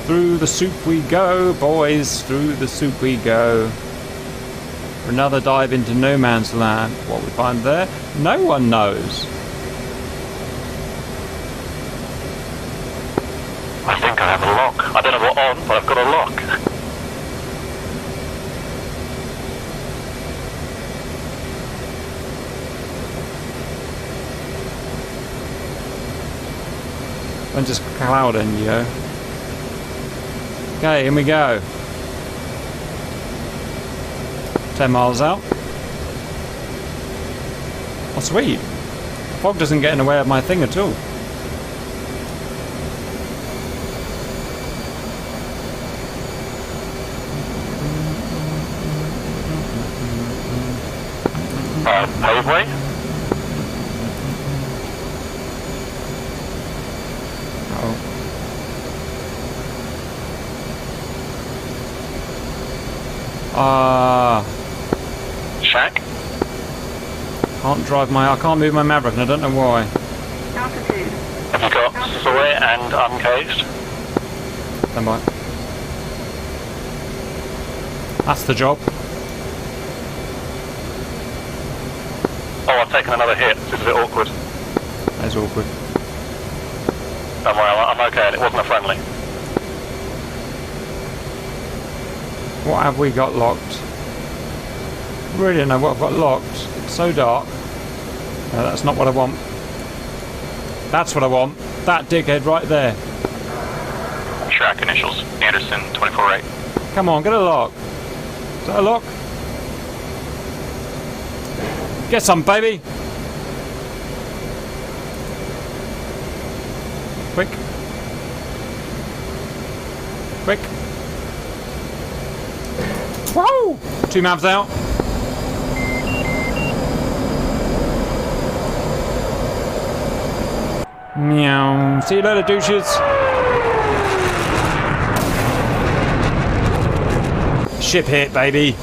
Through the soup we go, boys. Through the soup we go. For another dive into no man's land. What we find there, no one knows. I think I have a lock. I don't know what on, but I've got a lock. And just cloud in, yo. Okay, in we go. 10 miles out. Oh, sweet. Fog doesn't get in the way of my thing at all. Paveway? Shack? I can't move my Maverick and I don't know why. Altitude. Have you got soy and uncaged? Stand by. That's the job. Oh, I've taken another hit. This is a bit awkward. That's awkward. Don't worry, I'm okay. It wasn't a friendly. What have we got locked? Really don't know what I've got locked. It's so dark. No, that's not what I want. That's what I want. That dickhead right there. Track initials. Anderson 24-8. Come on, get a lock. Is that a lock? Get some, baby. Quick. Quick. Whoa! 2 mavs out. Meow. See you later, douches. Ship hit, baby.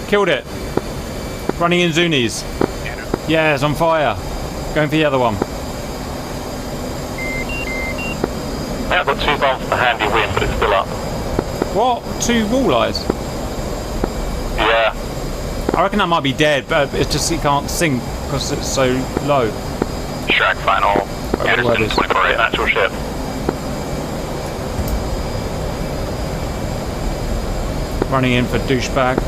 Killed it. Running in Zunies. Yeah, it's on fire. Going for the other one. Yeah, I've got 2 bombs for handy win, but it's still up. What? 2 walleyes? Yeah. I reckon that might be dead, but it's just it can't sink because it's so low. Track final. Anderson 24-8, actual ship. Running in for douchebag.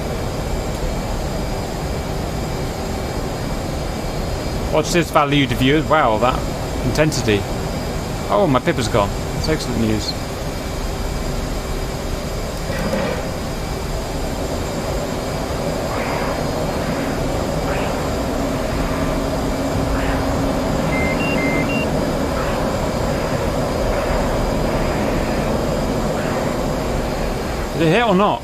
What's this value to viewers? Wow, that intensity. Oh, my pipper's gone. That's excellent news. Did it hit or not?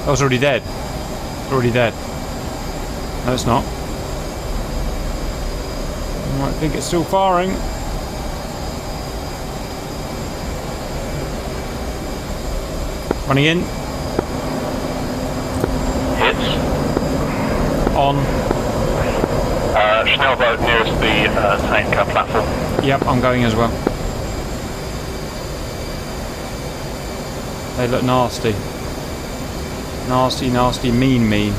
Oh, it's already dead. It's already dead. No, it's not. I think it's still firing. Running in. Hits. On. Schnell boat nearest the tanker platform. Yep, I'm going as well. They look nasty. Nasty, nasty, mean, mean.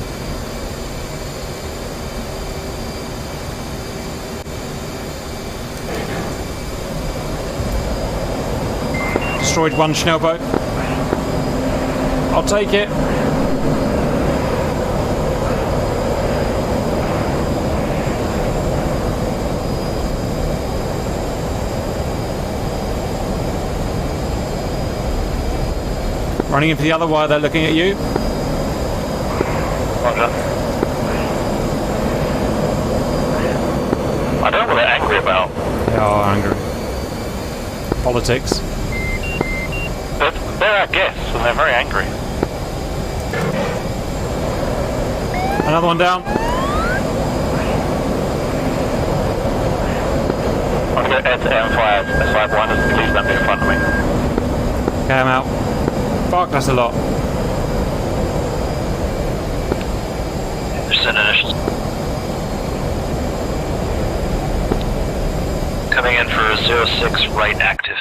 Destroyed 1 Schnell boat. I'll take it. Running in for the other wire, they're looking at you. Roger. I don't know what they're angry about. They are angry. Politics. They're our guests and they're very angry. Another one down. I'm going to go air-to-air and fire side one, please don't be in front of me. Okay, I'm out. Fuck, that's a lot. Send initials. coming in for 06 right active.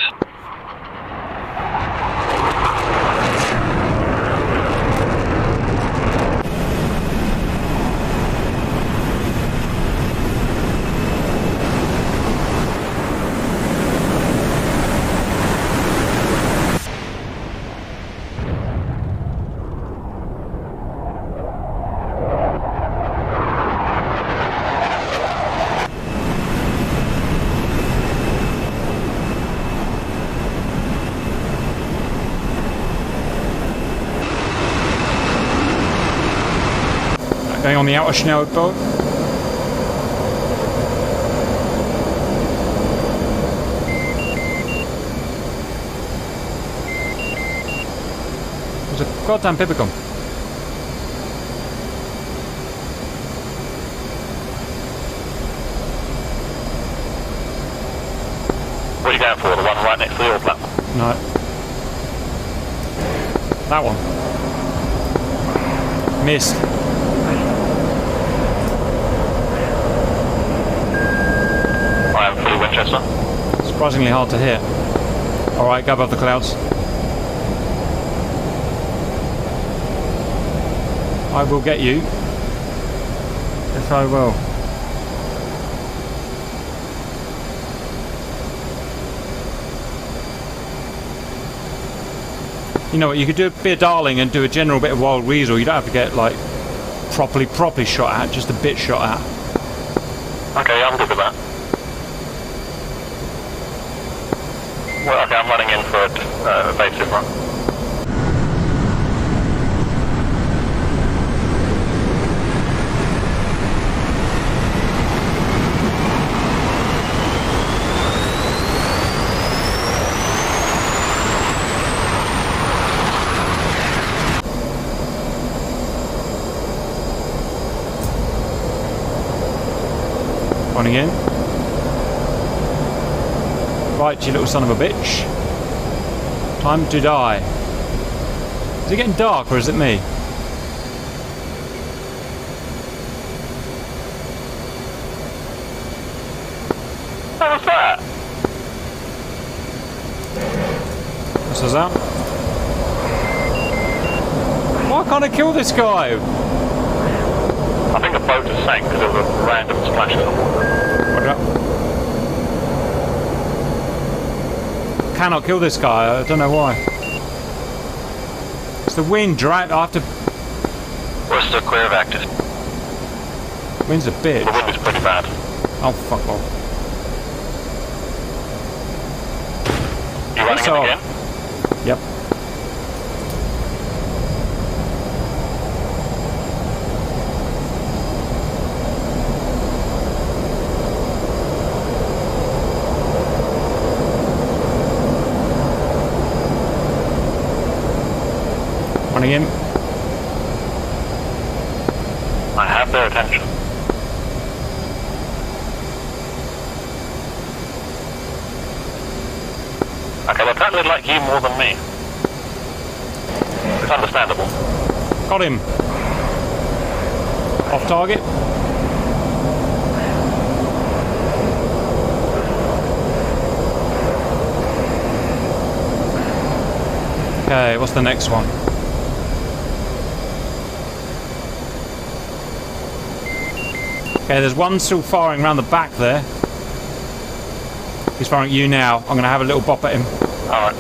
Going on the outer Schnell boat. There's a goddamn Pipicom. What are you going for? The one right next to the oil platform? No. That one. Missed. I am fully Winchester. Surprisingly hard to hit. Alright, go above the clouds. I will get you. Yes, I will. You know what, you could be a darling and do a general bit of wild weasel. You don't have to get, like, properly shot at, just a bit shot at. Okay, I'm good with that. Well, okay, I'm running in for a evasive run. Running in. Right, you little son of a bitch. Time to die. Is it getting dark or is it me? What was that? What's that? Why can't I kill this guy? I think the boat just sank because there was a random splash of water. Roger. Cannot kill this guy, I don't know why. It's the wind, right? I have to... We're still clear of active. Wind's a bitch. The wind is pretty bad. Oh, fuck off. You running Piss in off. again? Yep. Running in. I have their attention. Okay, they apparently like you more than me. It's understandable. Got him. Off target. Okay, what's the next one? Okay, there's one still firing around the back there. He's firing at you now. I'm going to have a little bop at him. Alright.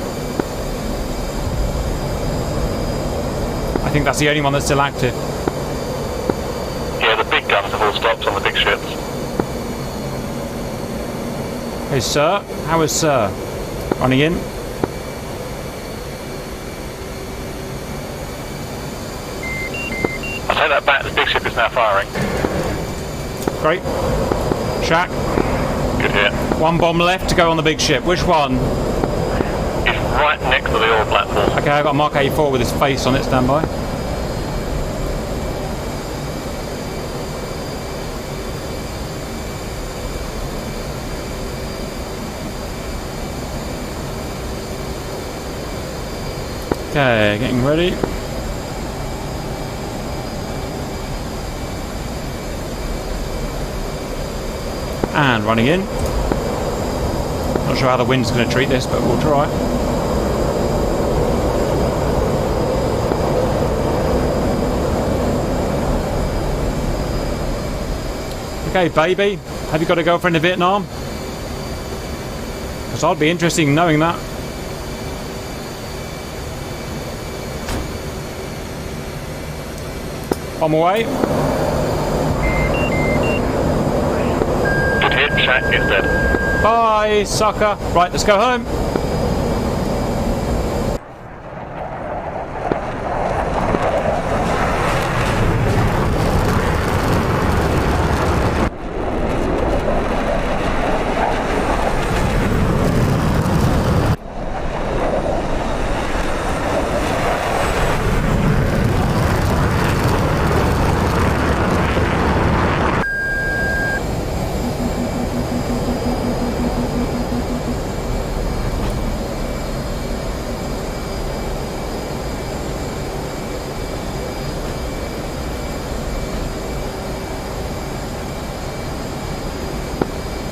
I think that's the only one that's still active. Yeah, the big guns have all stopped on the big ships. Hey, sir. How is sir? Running in. I'll take that back, the big ship is now firing. Great. Shack. Good hit. One bomb left to go on the big ship. Which one? It's right next to the oil platform. Okay, I've got Mark 84 with his face on it. Stand by. Okay, getting ready. And running in. Not sure how the wind's going to treat this, but we'll try. Okay, baby, have you got a girlfriend in Vietnam? Because I'd be interested in knowing that. On my way. Good hit, Shaq is dead. Bye, sucker. Right, let's go home.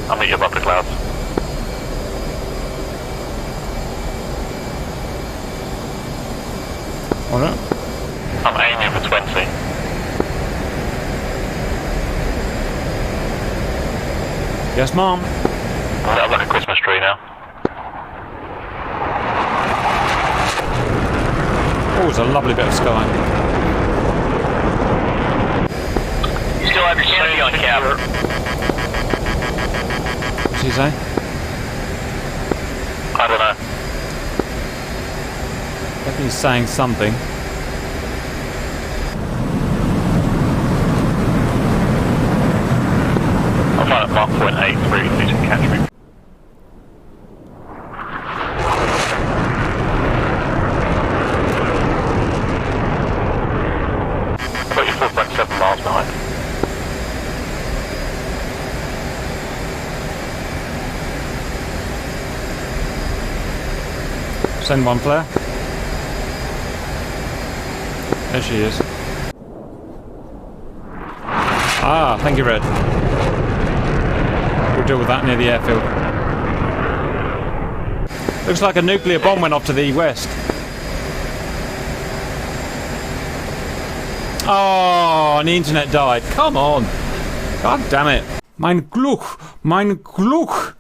I'll meet you above the clouds. Alright. I'm aiming for 20. Yes, Mom. Set up like a Christmas tree now. Oh, it's a lovely bit of sky. You still have your canopy on, Cap. What's he say? I don't know. Definitely saying something. I'll find at Mark point 8 where you can catch me. Put your 4.7 miles behind. Send one flare. There she is. Ah, thank you, Red. We'll deal with that near the airfield. Looks like a nuclear bomb went off to the west. Oh, and the internet died. Come on. God damn it. Mein Glück. Mein Glück.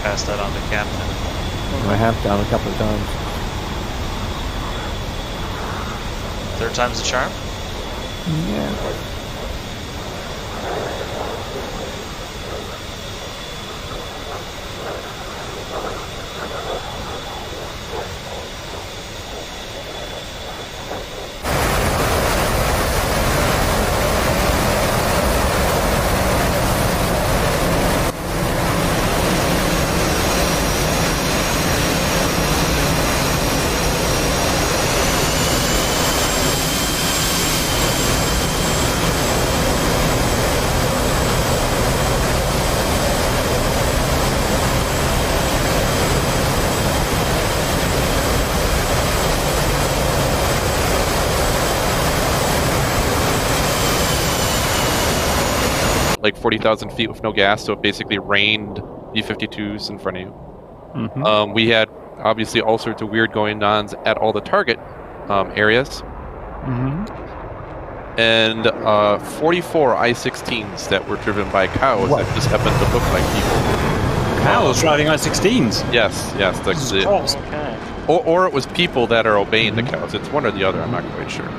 pass that on to Captain. I have done a couple of times. Third time's the charm? Yeah. Like 40,000 feet with no gas, so it basically rained B-52s in front of you. Mm-hmm. We had obviously all sorts of weird going-ons at all the target areas. Mm-hmm. And 44 I-16s that were driven by cows that just happened to look like people. Cows riding I-16s. Yes, that's it. Okay. Or it was people that are obeying the cows. It's one or the other, I'm not quite sure.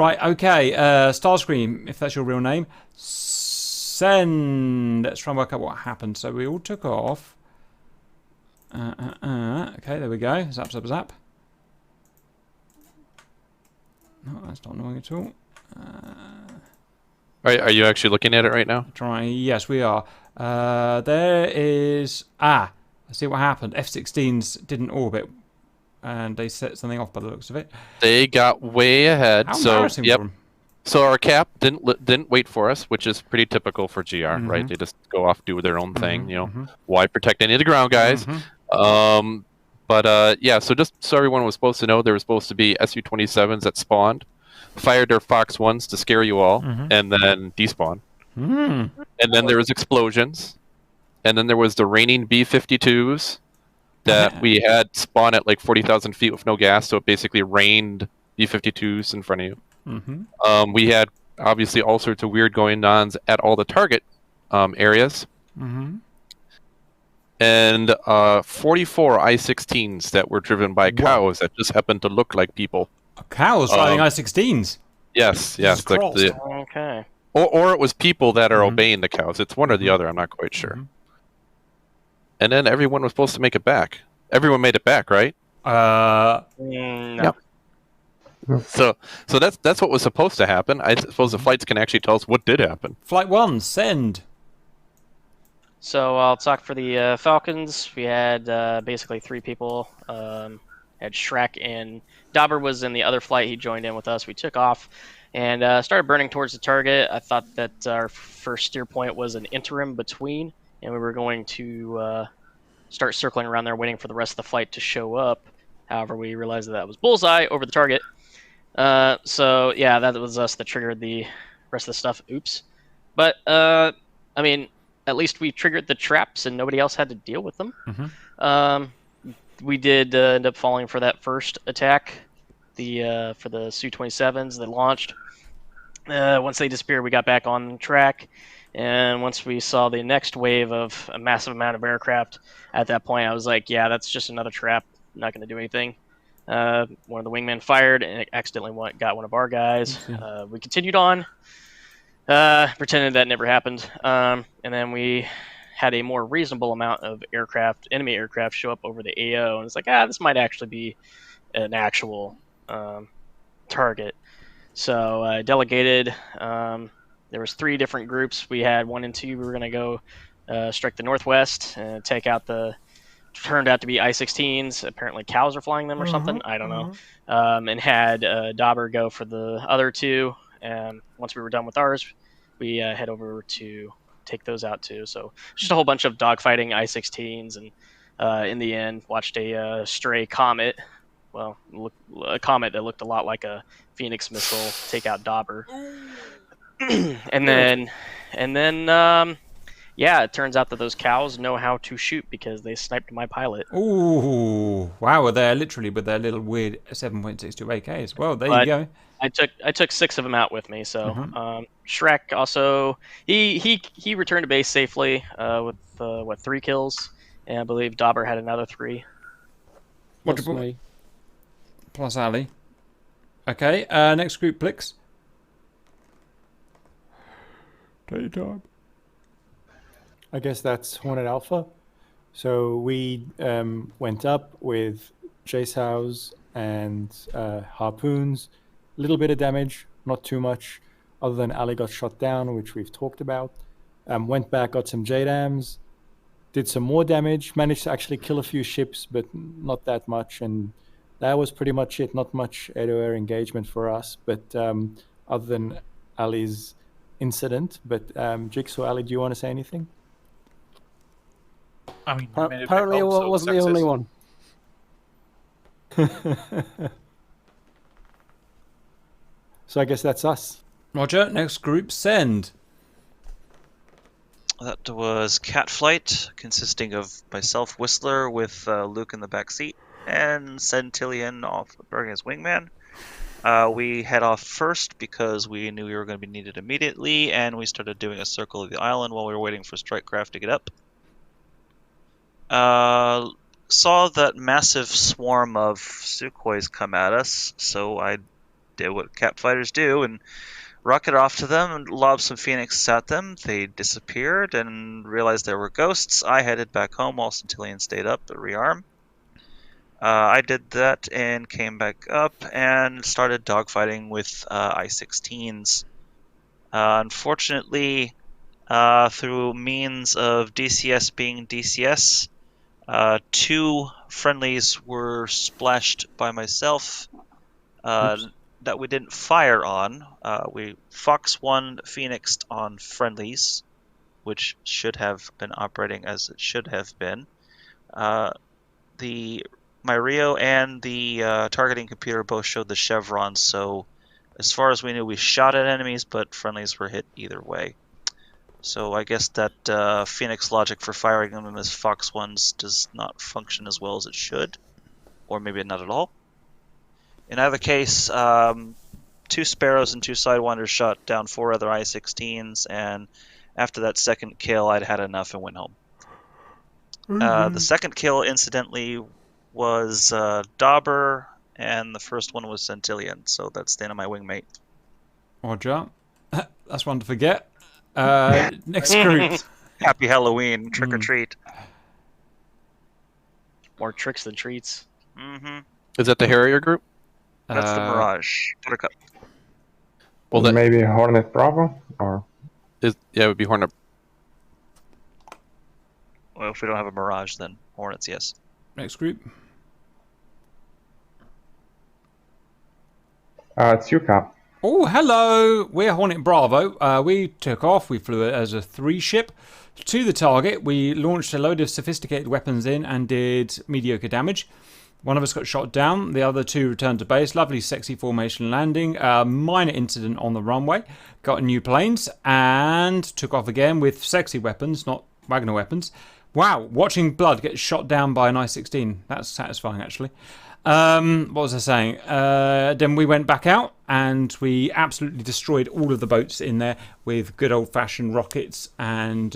Right, okay. Starscream, if that's your real name. Send. Let's try and work out what happened. So we all took off. Okay, there we go. Zap, zap, zap. No, that's not annoying at all. Are you actually looking at it right now? Trying. Yes, we are. There is... I see what happened. F-16s didn't orbit. And they set something off by the looks of it. They got way ahead. How so embarrassing for them. So our cap didn't wait for us, which is pretty typical for GR, right? They just go off, do their own thing. You know, why protect any of the ground guys? Yeah. So just so everyone was supposed to know, there was supposed to be Su-27s that spawned, fired their Fox 1s to scare you all, and then despawn. And then there was explosions, and then there was the raining B-52s that we had spawn at like 40,000 feet with no gas, so it basically rained B-52s in front of you. We had obviously all sorts of weird going-ons at all the target areas. And 44 I-16s that were driven by cows that just happened to look like people. Cows riding I-16s? Yes. Okay. Or it was people that are obeying the cows. It's one or the other, I'm not quite sure. And then everyone was supposed to make it back. Everyone made it back, right? No. Yep. So that's what was supposed to happen. I suppose the flights can actually tell us what did happen. Flight 1, send. So I'll talk for the Falcons. We had basically 3 people. Had Shrek and Dauber was in the other flight. He joined in with us. We took off and started burning towards the target. I thought that our first steer point was an interim between, and we were going to start circling around there waiting for the rest of the flight to show up. However, we realized that was bullseye over the target. So yeah, that was us that triggered the rest of the stuff. Oops. But I mean, at least we triggered the traps and nobody else had to deal with them. We did end up falling for that first attack, for the Su-27s that launched. Once they disappeared, we got back on track. And once we saw the next wave of a massive amount of aircraft, at that point I was like, yeah, that's just another trap. Not going to do anything. One of the wingmen fired and it accidentally got one of our guys. We continued on, pretended that never happened. And then we had a more reasonable amount of enemy aircraft show up over the AO. And it's like, this might actually be an actual target. So I delegated. There was 3 different groups. We had 1 and 2. We were going to go strike the northwest and take out turned out to be I-16s. Apparently cows are flying them or something. I don't know. And had Dauber go for the other 2. And once we were done with ours, we head over to take those out too. So just a whole bunch of dogfighting I-16s. And in the end, watched a stray comet. Well, a comet that looked a lot like a Phoenix missile take out Dauber. and then yeah, it turns out that those cows know how to shoot because they sniped my pilot. Ooh, wow! They're literally with their little weird 7.62 AKs. Well, there you go. I took 6 of them out with me. So Shrek also he returned to base safely with 3 kills, and I believe Dauber had another 3. Plus me. Plus Ali. Okay, next group, Plix. Take your time. I guess that's Hornet Alpha. So we went up with chase house and harpoons. A little bit of damage, not too much, other than Ali got shot down, which we've talked about. Went back, got some JDAMs, did some more damage, managed to actually kill a few ships, but not that much. And that was pretty much it. Not much air-to-air engagement for us, but other than Ali's incident. But Jigsaw, Ali, do you want to say anything? I mean, apparently I wasn't the only one. So I guess that's us. Roger, next group, send. That was Cat Flight, consisting of myself, Whistler, with Luke in the back seat, and Centillion off burning his wingman. We head off first because we knew we were going to be needed immediately, and we started doing a circle of the island while we were waiting for strike craft to get up. Saw that massive swarm of Sukhois come at us, so I did what Cap fighters do and rocketed off to them and lobbed some Phoenix at them. They disappeared and realized there were ghosts. I headed back home while Centillion stayed up at rearm. I did that and came back up and started dogfighting with I-16s. Unfortunately, through means of DCS being DCS, 2 friendlies were splashed by myself that we didn't fire on. We Fox 1 Phoenixed on friendlies, which should have been operating as it should have been. My Rio and the targeting computer both showed the chevrons, so as far as we knew, we shot at enemies, but friendlies were hit either way. So I guess that Phoenix logic for firing them as Fox 1s does not function as well as it should, or maybe not at all. In either case, 2 Sparrows and 2 Sidewinders shot down 4 other I-16s, and after that second kill, I'd had enough and went home. The second kill, incidentally, was Dauber, and the first one was Centillion, so that's the end of my wingmate. Roger. That's one to forget. Next group. Happy Halloween, trick or treat. More tricks than treats. Mm-hmm. Is that the Harrier group? That's the Mirage. Buttercup. Well, that, maybe Hornet Bravo, or it would be Hornet. Well, if we don't have a Mirage, then Hornets, yes. Next group. it's you, Cap. Oh, hello! We're Hornet Bravo. We took off. We flew it as a 3-ship to the target. We launched a load of sophisticated weapons in and did mediocre damage. One of us got shot down. The other 2 returned to base. Lovely, sexy formation landing. Minor incident on the runway. Got new planes and took off again with sexy weapons, not Wagner weapons. Wow, watching Blood get shot down by an I-16. That's satisfying, actually. What was I saying? Then we went back out and we absolutely destroyed all of the boats in there with good old-fashioned rockets and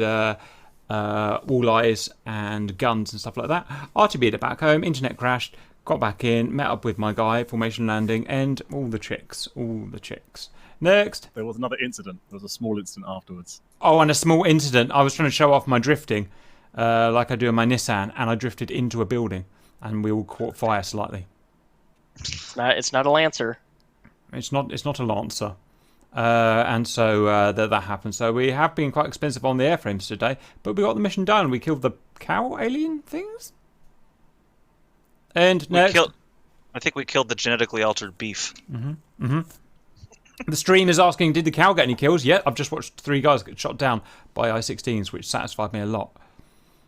walleyes and guns and stuff like that. RTB'd it back home, internet crashed, got back in, met up with my guy, formation landing, and all the chicks. Next. There was another incident. There was a small incident afterwards. Oh, and a small incident. I was trying to show off my drifting, like I do in my Nissan, and I drifted into a building, and we all caught fire slightly. It's not a Lancer. It's not a Lancer. And so that happened. So we have been quite expensive on the airframes today, but we got the mission done. We killed the cow alien things. And next, I think we killed the genetically altered beef. The stream is asking, did the cow get any kills? Yeah, I've just watched 3 guys get shot down by I-16s, which satisfied me a lot.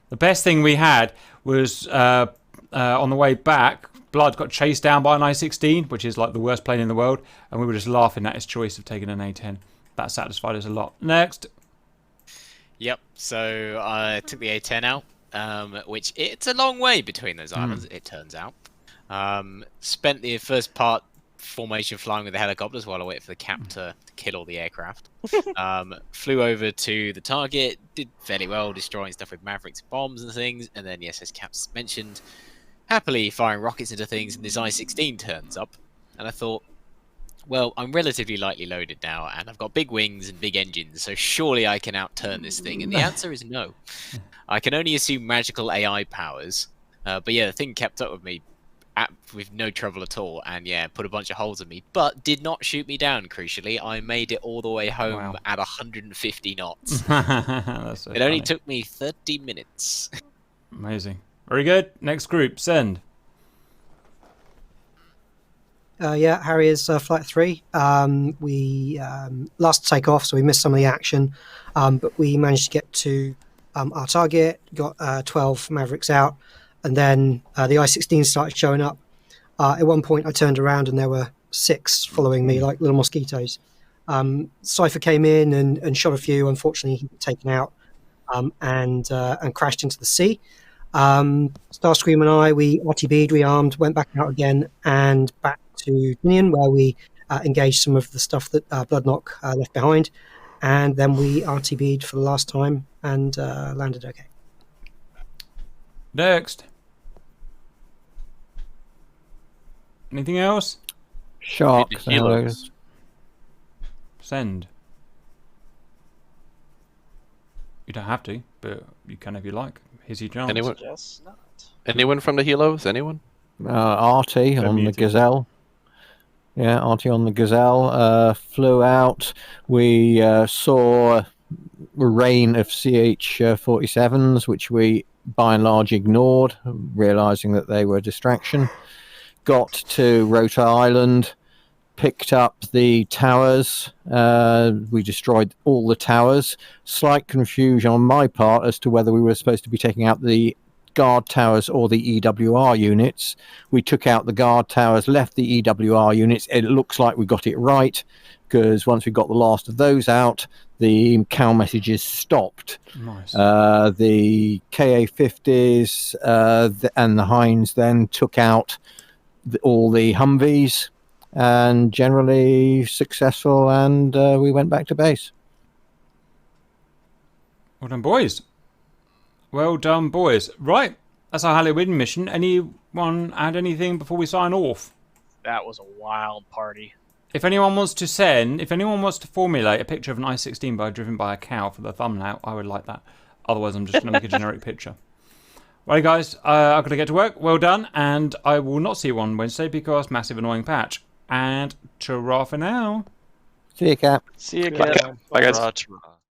The best thing we had was on the way back, Blood got chased down by an I-16, which is like the worst plane in the world, and we were just laughing at his choice of taking an A-10. That satisfied us a lot. Next. Yep, so I took the A-10 out, which it's a long way between those islands, it turns out. Spent the first part formation flying with the helicopters while I waited for the cap to kill all the aircraft. Flew over to the target, did fairly well, destroying stuff with Mavericks, bombs and things, and then, yes, as Cap's mentioned, happily firing rockets into things, and this I-16 turns up, and I thought, well, I'm relatively lightly loaded now, and I've got big wings and big engines, so surely I can outturn this thing, and the answer is no. I can only assume magical AI powers, but yeah, the thing kept up with me with no trouble at all, and yeah, put a bunch of holes in me, but did not shoot me down, crucially. I made it all the way home at 150 knots. It only took me 30 minutes. Amazing. Very good. Next group, send. Yeah, Harriers Flight 3. We last take off, so we missed some of the action, but we managed to get to our target, got 12 Mavericks out, and then the I-16 started showing up. At one point, I turned around and there were 6 following me like little mosquitoes. Cypher came in and shot a few. Unfortunately, he was taken out and crashed into the sea. Starscream and I, we RTB'd, rearmed, went back out again and back to Dinian, where we engaged some of the stuff that Bloodknock left behind, and then we RTB'd for the last time and landed okay. Next. Anything else? Shark. Meet the helos. Send. You don't have to, but you can if you like. Here's your chance. Anyone? Yes, not. Anyone from the helos? Anyone? Artie on the Gazelle. Yeah, Artie on the Gazelle flew out. We saw a rain of CH-47s, which we by and large ignored, realizing that they were a distraction. Got to Rota Island, picked up the towers. We destroyed all the towers. Slight confusion on my part as to whether we were supposed to be taking out the guard towers or the EWR units. We took out the guard towers, left the EWR units. It looks like we got it right, because once we got the last of those out, the CAL messages stopped. Nice. The KA-50s and the Heinz then took out all the Humvees, and generally successful, and we went back to base. Well done, boys. Well done, boys. Right, that's our Halloween mission. Anyone add anything before we sign off? That was a wild party. If anyone wants to formulate a picture of an I-16 driven by a cow for the thumbnail, I would like that. Otherwise, I'm just going to make a generic picture. Right, guys, I've got to get to work. Well done, and I will not see you on Wednesday because massive annoying patch. And ta-ra for now. See you, Cap. See you, Cap. Bye, guys. Ta-ra.